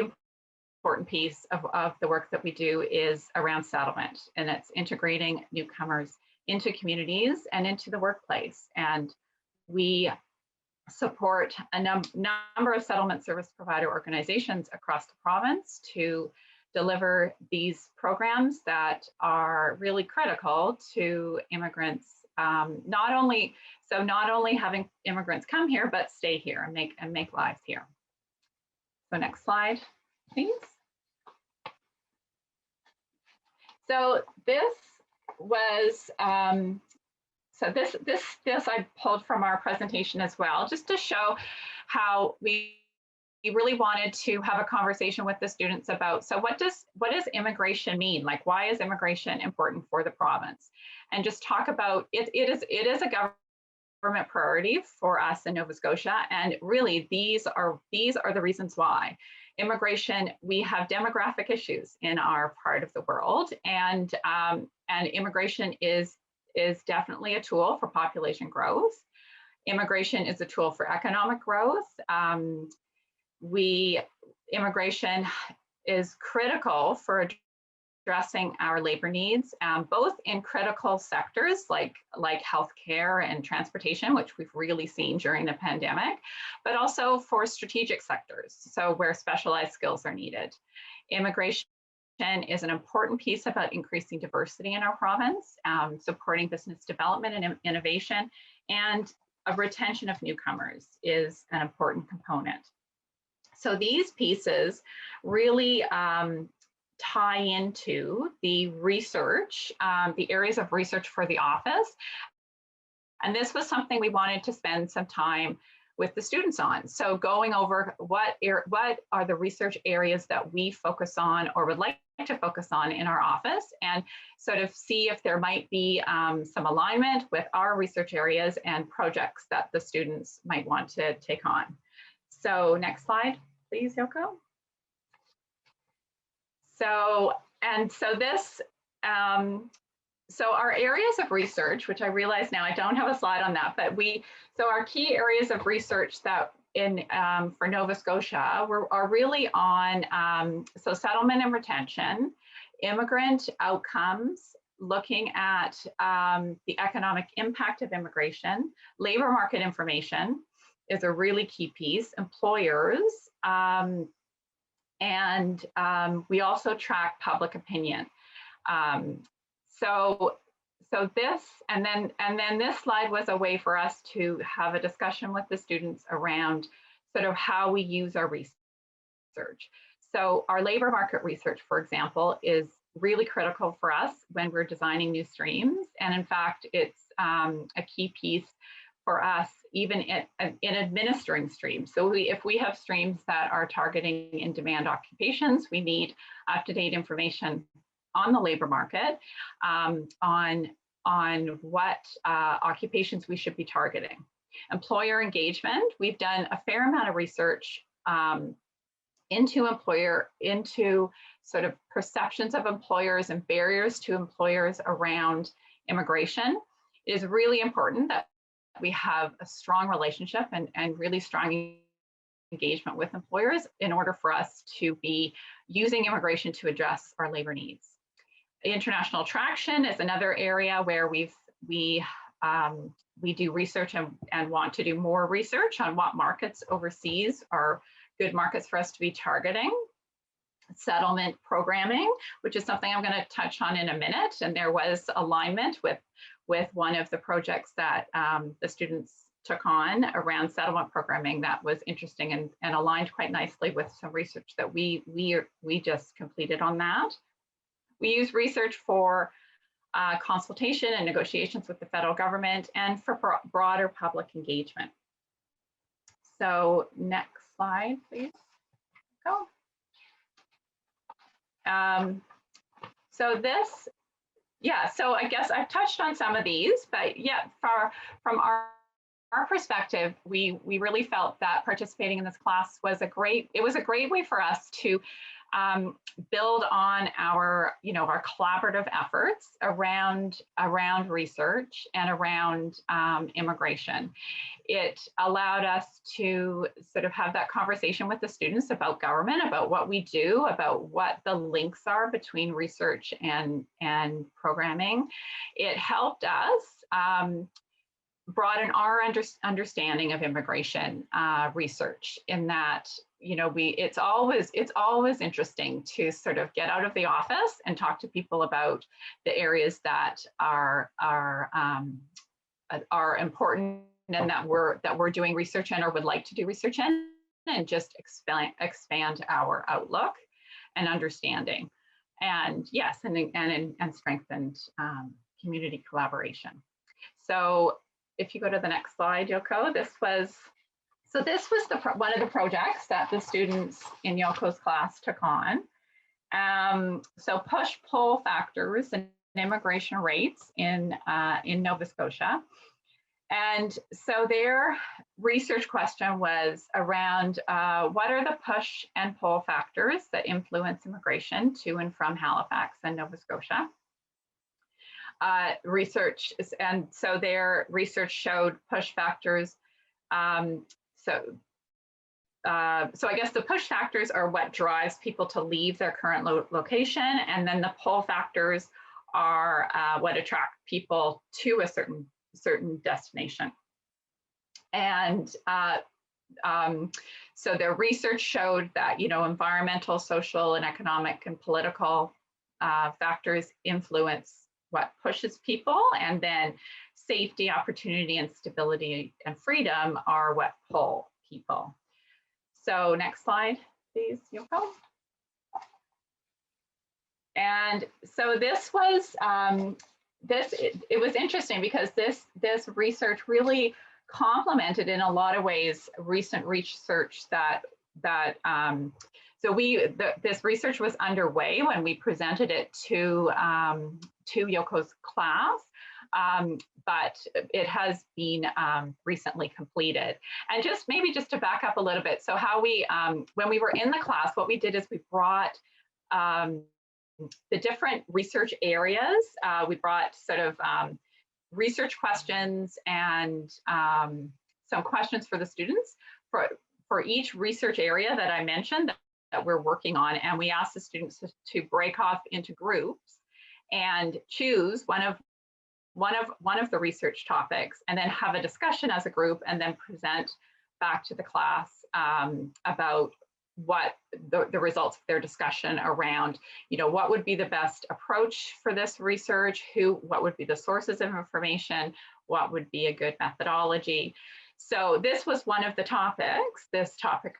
important piece of the work that we do is around settlement, and it's integrating newcomers into communities and into the workplace. And we support a number of settlement service provider organizations across the province to deliver these programs that are really critical to immigrants. Not only having immigrants come here, but stay here and make lives here. So next slide, please. So this was this I pulled from our presentation as well, just to show how we really wanted to have a conversation with the students about, so what does immigration mean? Like, why is immigration important for the province? And just talk about it is a government priority for us in Nova Scotia, and really these are the reasons why. Immigration, we have demographic issues in our part of the world, and immigration is definitely a tool for population growth. Immigration is a tool for economic growth. Immigration is critical for addressing our labor needs, both in critical sectors like healthcare and transportation, which we've really seen during the pandemic, but also for strategic sectors, so where specialized skills are needed. Immigration is an important piece about increasing diversity in our province, supporting business development and innovation, and a retention of newcomers is an important component. So these pieces really tie into the research, the areas of research for the office. And this was something we wanted to spend some time with the students on. So going over what are the research areas that we focus on or would like to focus on in our office, and sort of see if there might be some alignment with our research areas and projects that the students might want to take on. So next slide, please, Yoko. So this, so our areas of research, which I realize now I don't have a slide on that, but so our key areas of research that for Nova Scotia are really on, so settlement and retention, immigrant outcomes, looking at the economic impact of immigration, labor market information is a really key piece, employers, and we also track public opinion. So this, and then this slide was a way for us to have a discussion with the students around sort of how we use our research. So our labor market research, for example, is really critical for us when we're designing new streams. And in fact, it's a key piece for us even in administering streams. So if we have streams that are targeting in-demand occupations, we need up-to-date information on the labor market, on what occupations we should be targeting. Employer engagement, we've done a fair amount of research into sort of perceptions of employers and barriers to employers around immigration. It is really important that we have a strong relationship and really strong engagement with employers in order for us to be using immigration to address our labor needs. International attraction is another area where we do research and want to do more research on what markets overseas are good markets for us to be targeting. Settlement programming, which is something I'm going to touch on in a minute. And there was alignment with one of the projects that the students took on around settlement programming that was interesting and aligned quite nicely with some research that we just completed on that. We use research for consultation and negotiations with the federal government and for broader public engagement. So next slide, please. Go. So this, yeah, so I guess I've touched on some of these, but yeah, from our perspective, we really felt that participating in this class was a great way for us to build on our collaborative efforts around research and around immigration. It allowed us to sort of have that conversation with the students about government, about what we do, about what the links are between research and programming. It helped us broaden our understanding of immigration research, in that it's always interesting to sort of get out of the office and talk to people about the areas that are important and that we're doing research in or would like to do research in, and just expand our outlook and understanding, and yes, and strengthened community collaboration. So if you go to the next slide, Yoko, this was one of the projects that the students in Yoko's class took on. So push-pull factors and immigration rates in Nova Scotia. And so their research question was around what are the push and pull factors that influence immigration to and from Halifax and Nova Scotia? And so their research showed push factors. So I guess the push factors are what drives people to leave their current location, and then the pull factors are what attract people to a certain destination. And so their research showed that environmental, social, and economic and political factors influence what pushes people, and then safety, opportunity, and stability and freedom are what pull people. So next slide, please, Yoko. And so this was it was interesting because this research really complemented in a lot of ways recent research this research was underway when we presented it to Yoko's class, but it has been recently completed. And maybe just to back up a little bit, so how we, when we were in the class, what we did is we brought the different research areas. We brought sort of research questions and some questions for the students for each research area that I mentioned that we're working on. And we asked the students to break off into groups and choose one of the research topics, and then have a discussion as a group, and then present back to the class about what the results of their discussion around, what would be the best approach for this research, what would be the sources of information, what would be a good methodology. So this was one of the topics, this topic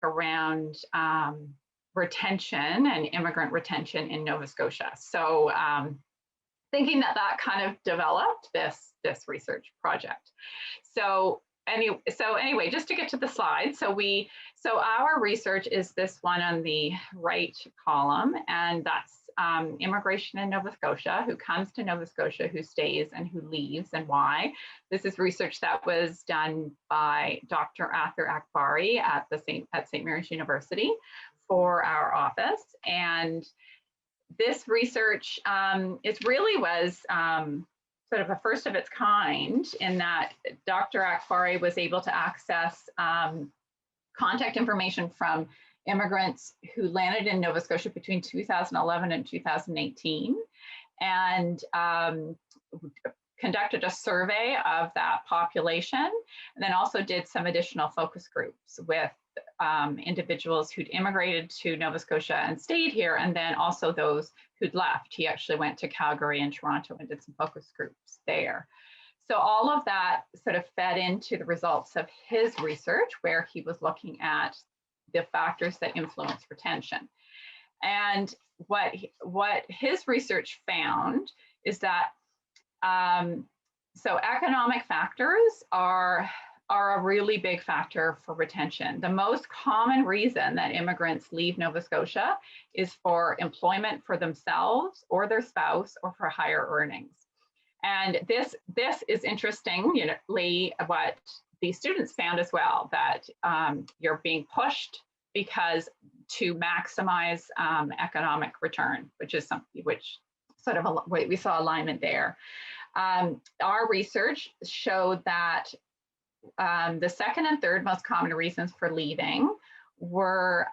around retention and immigrant retention in Nova Scotia. So thinking that kind of developed this research project. So anyway, just to get to the slide, so our research is this one on the right column, and that's immigration in Nova Scotia, who comes to Nova Scotia, who stays, and who leaves, and why. This is research that was done by Dr. Athar Akbari at St. Mary's University for our office. And this research was sort of a first of its kind, in that Dr. Akbari was able to access contact information from immigrants who landed in Nova Scotia between 2011 and 2018, and conducted a survey of that population, and then also did some additional focus groups with individuals who'd immigrated to Nova Scotia and stayed here, and then also those who'd left. He actually went to Calgary and Toronto and did some focus groups there. So all of that sort of fed into the results of his research, where he was looking at the factors that influence retention. And what his research found is that so economic factors are a really big factor for retention. The most common reason that immigrants leave Nova Scotia is for employment for themselves or their spouse, or for higher earnings. And this is interestingly what the students found as well, that you're being pushed because to maximize economic return, which is something which sort of we saw alignment there. Our research showed that the second and third most common reasons for leaving were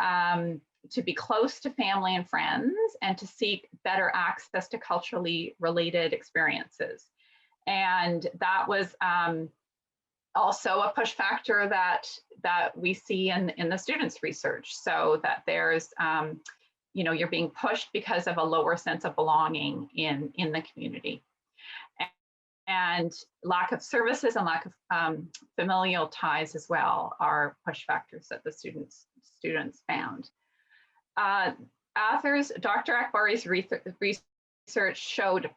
to be close to family and friends, and to seek better access to culturally related experiences. And that was also a push factor that we see in the students' research. So that there's, you're being pushed because of a lower sense of belonging in the community. And lack of services and lack of familial ties as well are push factors that the students found. Dr. Akbari's research showed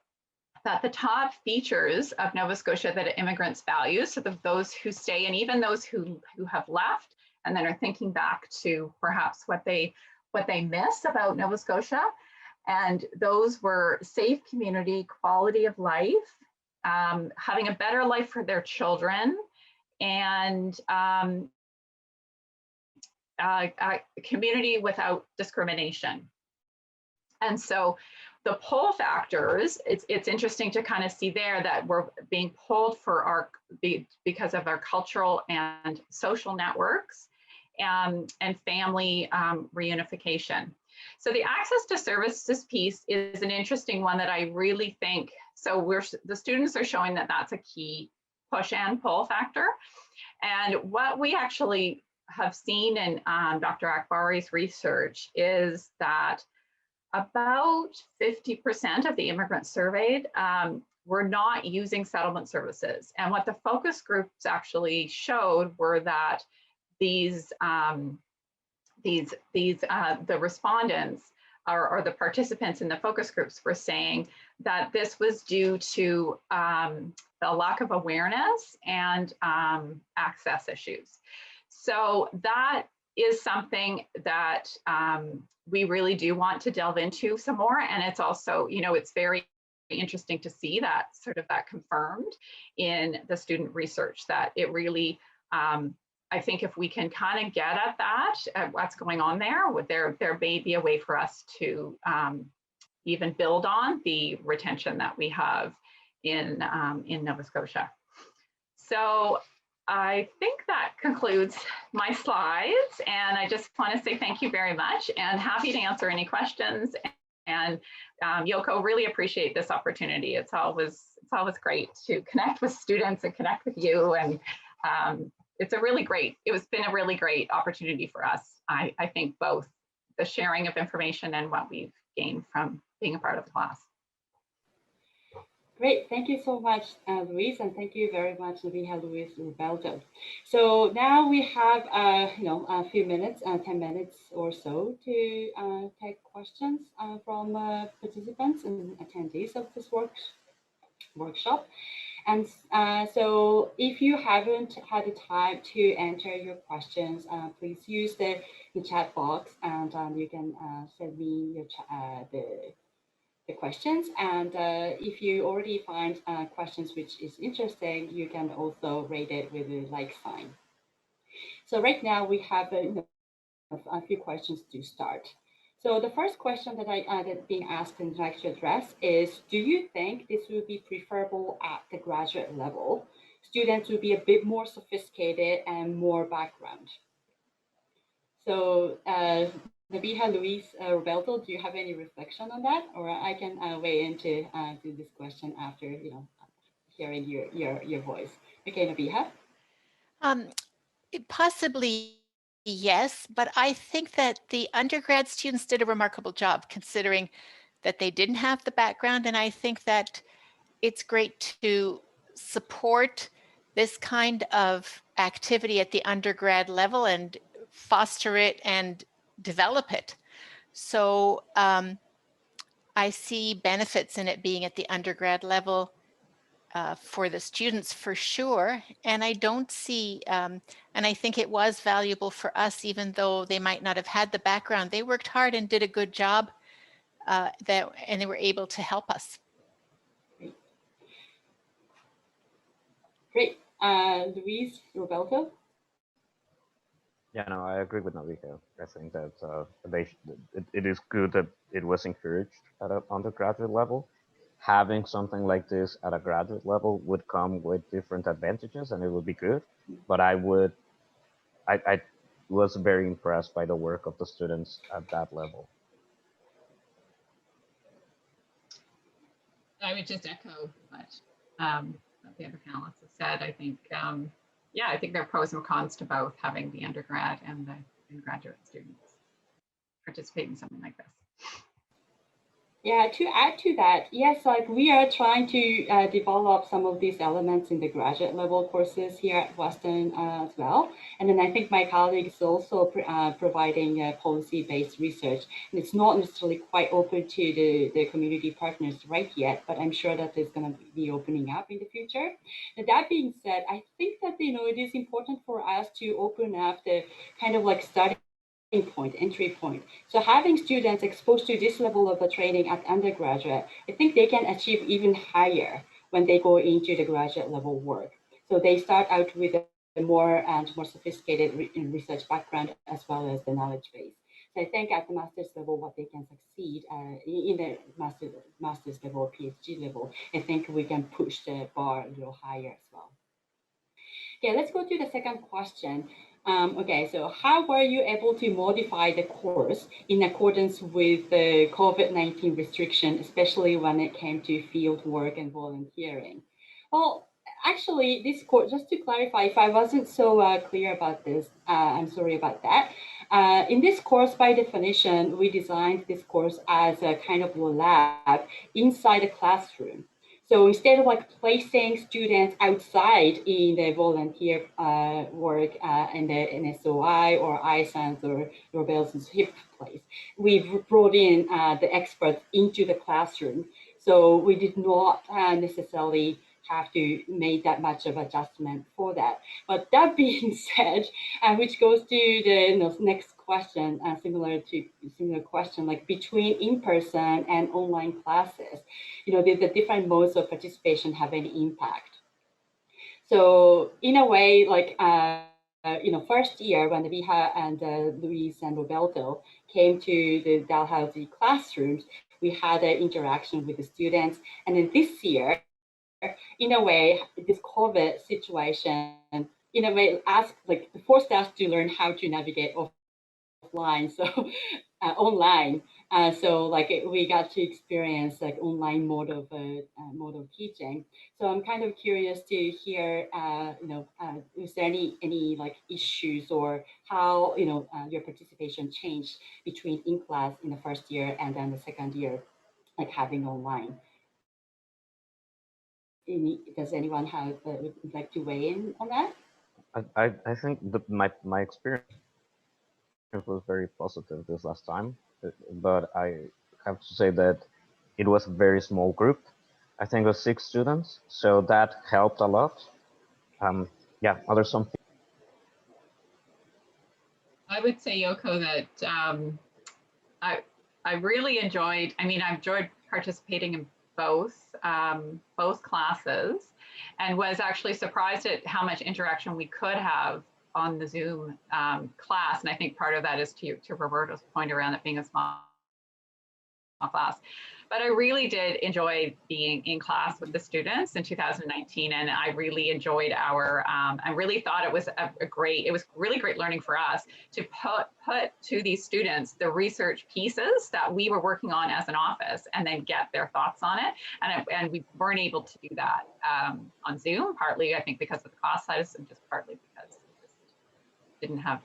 that the top features of Nova Scotia that immigrants value, so those who stay, and even those who have left and then are thinking back to perhaps what they miss about Nova Scotia, and those were safe community, quality of life, having a better life for their children, and a community without discrimination. And so the pull factors, it's interesting to kind of see there that we're being pulled because of our cultural and social networks, and family reunification. So the access to services piece is an interesting one that I really think, so the students are showing that that's a key push and pull factor. And what we actually have seen in Dr. Akbari's research is that about 50% of the immigrants surveyed were not using settlement services. And what the focus groups actually showed were that the respondents or the participants in the focus groups were saying that this was due to the lack of awareness and access issues. So that is something that we really do want to delve into some more. And it's also, it's very interesting to see that confirmed in the student research, that it really I think if we can kind of get at that, at what's going on there may be a way for us to even build on the retention that we have in Nova Scotia. So I think that concludes my slides, and I just want to say thank you very much and happy to answer any questions. And Yoko, really appreciate this opportunity. It's always great to connect with students and connect with you. And it's been a really great opportunity for us. I think both the sharing of information and what we've gained from being a part of the class. Great, thank you so much, Louise, and thank you very much, Louise Rubeldo. So now we have, a few minutes, 10 minutes or so to take questions from participants and attendees of this workshop. And so if you haven't had the time to enter your questions, please use the chat box, and you can send me your the questions. And if you already find questions which is interesting, you can also rate it with a like sign. So right now we have a few questions to start. So the first question that that's being asked and I'd like to address is, do you think this would be preferable at the graduate level? Students would be a bit more sophisticated and more background. So Nabiha, Luis, Roberto, do you have any reflection on that? Or I can weigh into to this question after hearing your voice. Okay, Nabiha. Possibly yes, but I think that the undergrad students did a remarkable job considering that they didn't have the background. And I think that it's great to support this kind of activity at the undergrad level and foster it and develop it. So I see benefits in it being at the undergrad level for the students for sure. And I don't see, and I think it was valuable for us, even though they might not have had the background. They worked hard and did a good job and they were able to help us. Great. Luis, Roberto? Yeah, no, I agree with Navica. I think that it is good that it was encouraged at an undergraduate level. Having something like this at a graduate level would come with different advantages, and it would be good. But I was very impressed by the work of the students at that level. I would just echo what the other panelists have said. I think, I think there are pros and cons to both having the undergrad and the graduate students participate in something like this. Yeah, to add to that, yes, like we are trying to develop some of these elements in the graduate level courses here at Western as well. And then I think my colleague is also providing policy-based research. And it's not necessarily quite open to the community partners right yet, but I'm sure that it's going to be opening up in the future. And that being said, I think that, it is important for us to open up the kind of like entry point. So having students exposed to this level of the training at undergraduate, I think they can achieve even higher when they go into the graduate level work. So they start out with a more sophisticated research background as well as the knowledge base. So I think at the master's level, what they can succeed in the master's level or PhD level, I think we can push the bar a little higher as well. Okay, let's go to the second question. Okay, so how were you able to modify the course in accordance with the COVID-19 restriction, especially when it came to field work and volunteering? Well, actually, this course, just to clarify, if I wasn't so clear about this, I'm sorry about that. In this course, by definition, we designed this course as a kind of lab inside a classroom. So instead of like placing students outside in the volunteer work in the NSOI or ISANS or Belson's HIP place, we brought in the experts into the classroom. So we did not necessarily have to make that much of adjustment for that. But that being said, which goes to the next question, similar question, like between in-person and online classes, the different modes of participation have an impact. So in a way, like first year when Viha and Luis and Roberto came to the Dalhousie classrooms, we had an interaction with the students. And then this year, in a way, this COVID situation, in a way, forced us to learn how to navigate offline, so online. So like we got to experience like online mode of teaching. So I'm kind of curious to hear, is there any like issues or how your participation changed between in class in the first year and then the second year, like having online. Does anyone have would like to weigh in on that? I think that my experience was very positive this last time, but I have to say that it was a very small group. I think it was 6 students, so that helped a lot. Yeah, others some. I would say, Yoko, that I really enjoyed. I mean, I enjoyed participating in both classes, and was actually surprised at how much interaction we could have on the Zoom class. And I think part of that is to Roberto's point around it being a small class. But I really did enjoy being in class with the students in 2019, and I really enjoyed I really thought it was it was really great learning for us to put to these students the research pieces that we were working on as an office, and then get their thoughts on it. And we weren't able to do that on Zoom, partly I think because of the cost size, and just partly because we just didn't have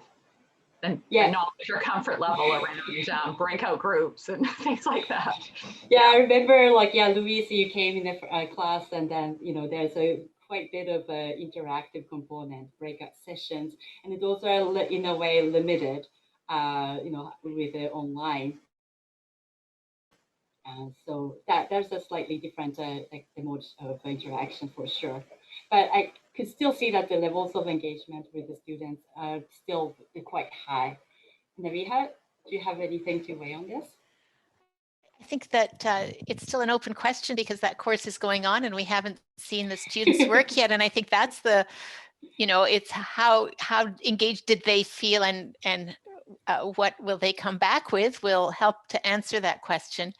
the knowledge or comfort level around breakout groups and things like that. Yeah, I remember Louise, you came in the class, and then there's a quite bit of interactive component, breakout sessions, and it's also in a way limited, with the online. So there's a slightly different like the mode of interaction for sure, but I could still see that the levels of engagement with the students are still quite high. Naviha, do you have anything to weigh on this? I think that it's still an open question because that course is going on and we haven't seen the students' work yet. And I think that's it's how engaged did they feel, and what will they come back with will help to answer that question.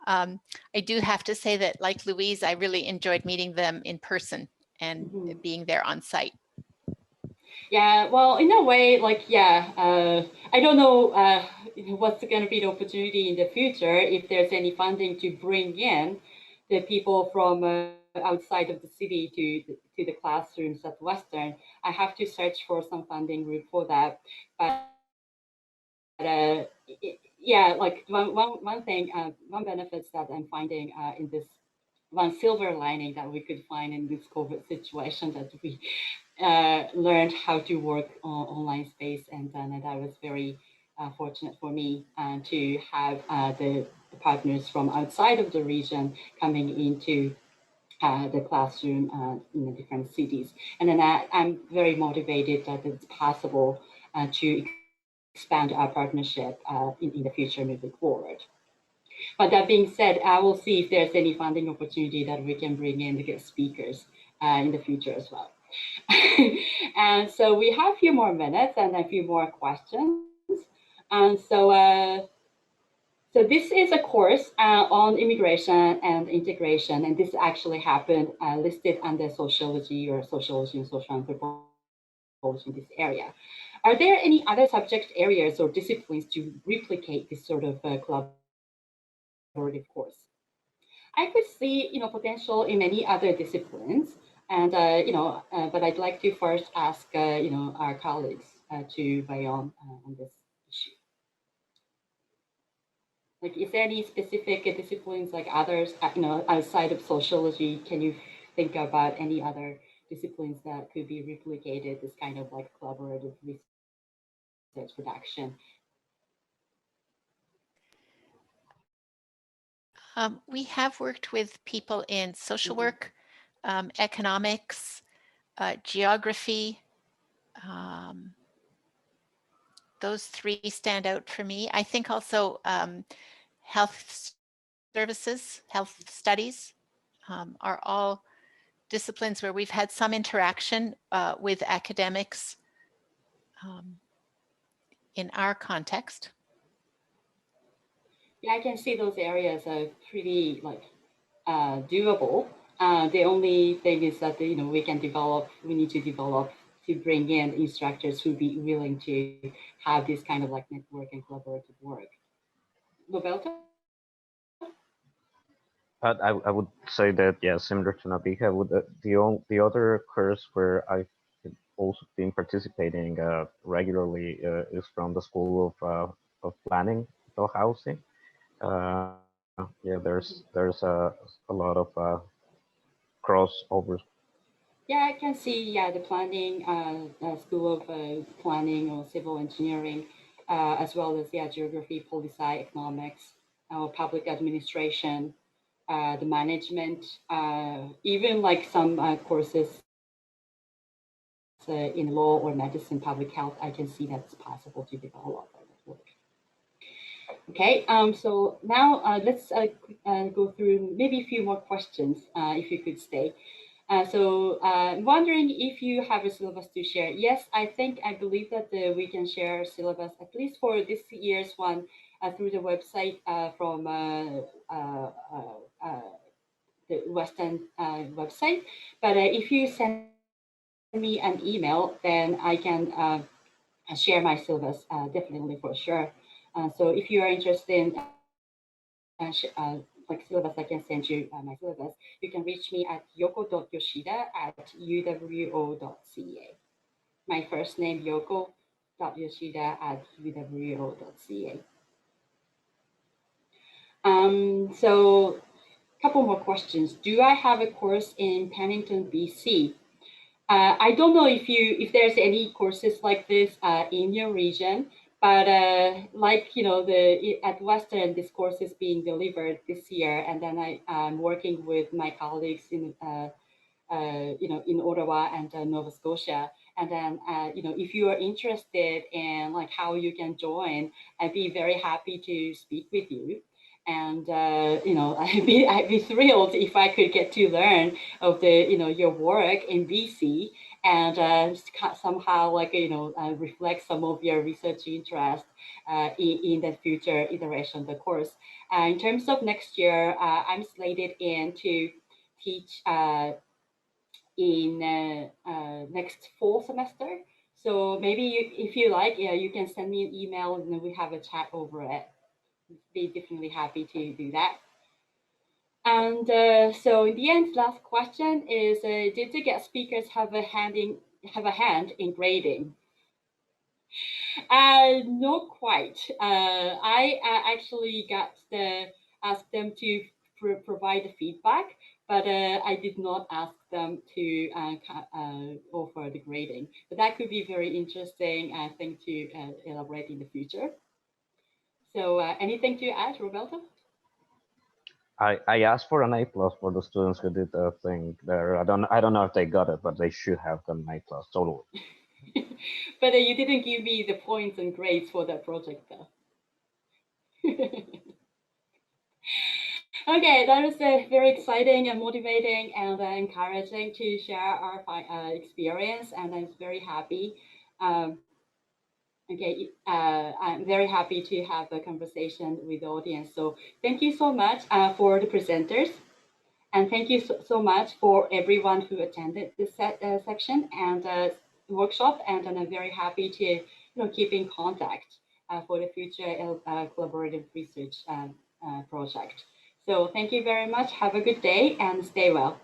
I do have to say that, like Louise, I really enjoyed meeting them in person and being there on site. Yeah, well, in a way, I don't know what's going to be the opportunity in the future if there's any funding to bring in the people from outside of the city to the classrooms at Western. I have to search for some funding route for that, but like one thing, one benefits that I'm finding in this, one silver lining that we could find in this COVID situation, that we learned how to work on online space, and that was very fortunate for me to have the partners from outside of the region coming into the classroom in the different cities. And then I'm very motivated that it's possible to expand our partnership in the future moving forward. But that being said, I will see if there's any funding opportunity that we can bring in the guest speakers in the future as well. And so we have a few more minutes and a few more questions. And so this is a course on immigration and integration, and this actually happened listed under sociology or sociology and social anthropology in this area. Are there any other subject areas or disciplines to replicate this sort of collaborative course? I could see, potential in many other disciplines, and but I'd like to first ask, our colleagues to weigh on this issue. Like, is there any specific disciplines like others, outside of sociology? Can you think about any other disciplines that could be replicated, this kind of like collaborative research production? We have worked with people in social work, economics, geography. Those three stand out for me. I think also health services, health studies are all disciplines where we've had some interaction with academics in our context. Yeah, I can see those areas are pretty like doable. The only thing is that we need to develop to bring in instructors who be willing to have this kind of like network and collaborative work. Roberto? But I would say that, yeah, similar to Nabika, the other course where I've also been participating regularly is from the School of Planning, Dalhousie. Yeah, there's a lot of crossovers. Yeah, I can see. Yeah, the planning, School of Planning or Civil Engineering, as well as yeah, Geography, Poli sci, Economics, Public Administration, the management, even like some courses in law or medicine, public health. I can see that's possible to develop that network. Okay, so now let's go through maybe a few more questions if you could stay. I'm wondering if you have a syllabus to share. Yes, I believe that we can share syllabus at least for this year's one through the website from the Western website. But if you send me an email, then I can share my syllabus definitely for sure. So if you are interested in like syllabus, I can send you my syllabus. You can reach me at yoko.yoshida@uwo.ca. My first name, yoko.yoshida@uwo.ca. So a couple more questions. Do I have a course in Pennington, BC? I don't know if there's any courses like this in your region, but like at Western, this course is being delivered this year, and then I'm working with my colleagues in in Ottawa and Nova Scotia. And then if you are interested in like how you can join, I'd be very happy to speak with you. And I'd be thrilled if I could get to learn of the your work in BC and somehow like reflect some of your research interest in the future iteration of the course. In terms of next year, I'm slated in to teach in next fall semester. So maybe if you like, yeah, you can send me an email and then we have a chat over it. Be definitely happy to do that. And so in the end, last question is: did the guest speakers have a hand in grading? Not quite. I actually got asked them to provide the feedback, but I did not ask them to offer the grading. But that could be very interesting thing to elaborate in the future. So anything to add, Roberto? I asked for an A plus for the students who did the thing there. I don't know if they got it, but they should have gotten an A plus totally. But you didn't give me the points and grades for that project, though. Okay, that was very exciting and motivating and encouraging to share our experience, and I'm very happy. Okay, I'm very happy to have a conversation with the audience. So thank you so much for the presenters, and thank you so much for everyone who attended this section and workshop. And I'm very happy to keep in contact for the future collaborative research project. So thank you very much. Have a good day and stay well.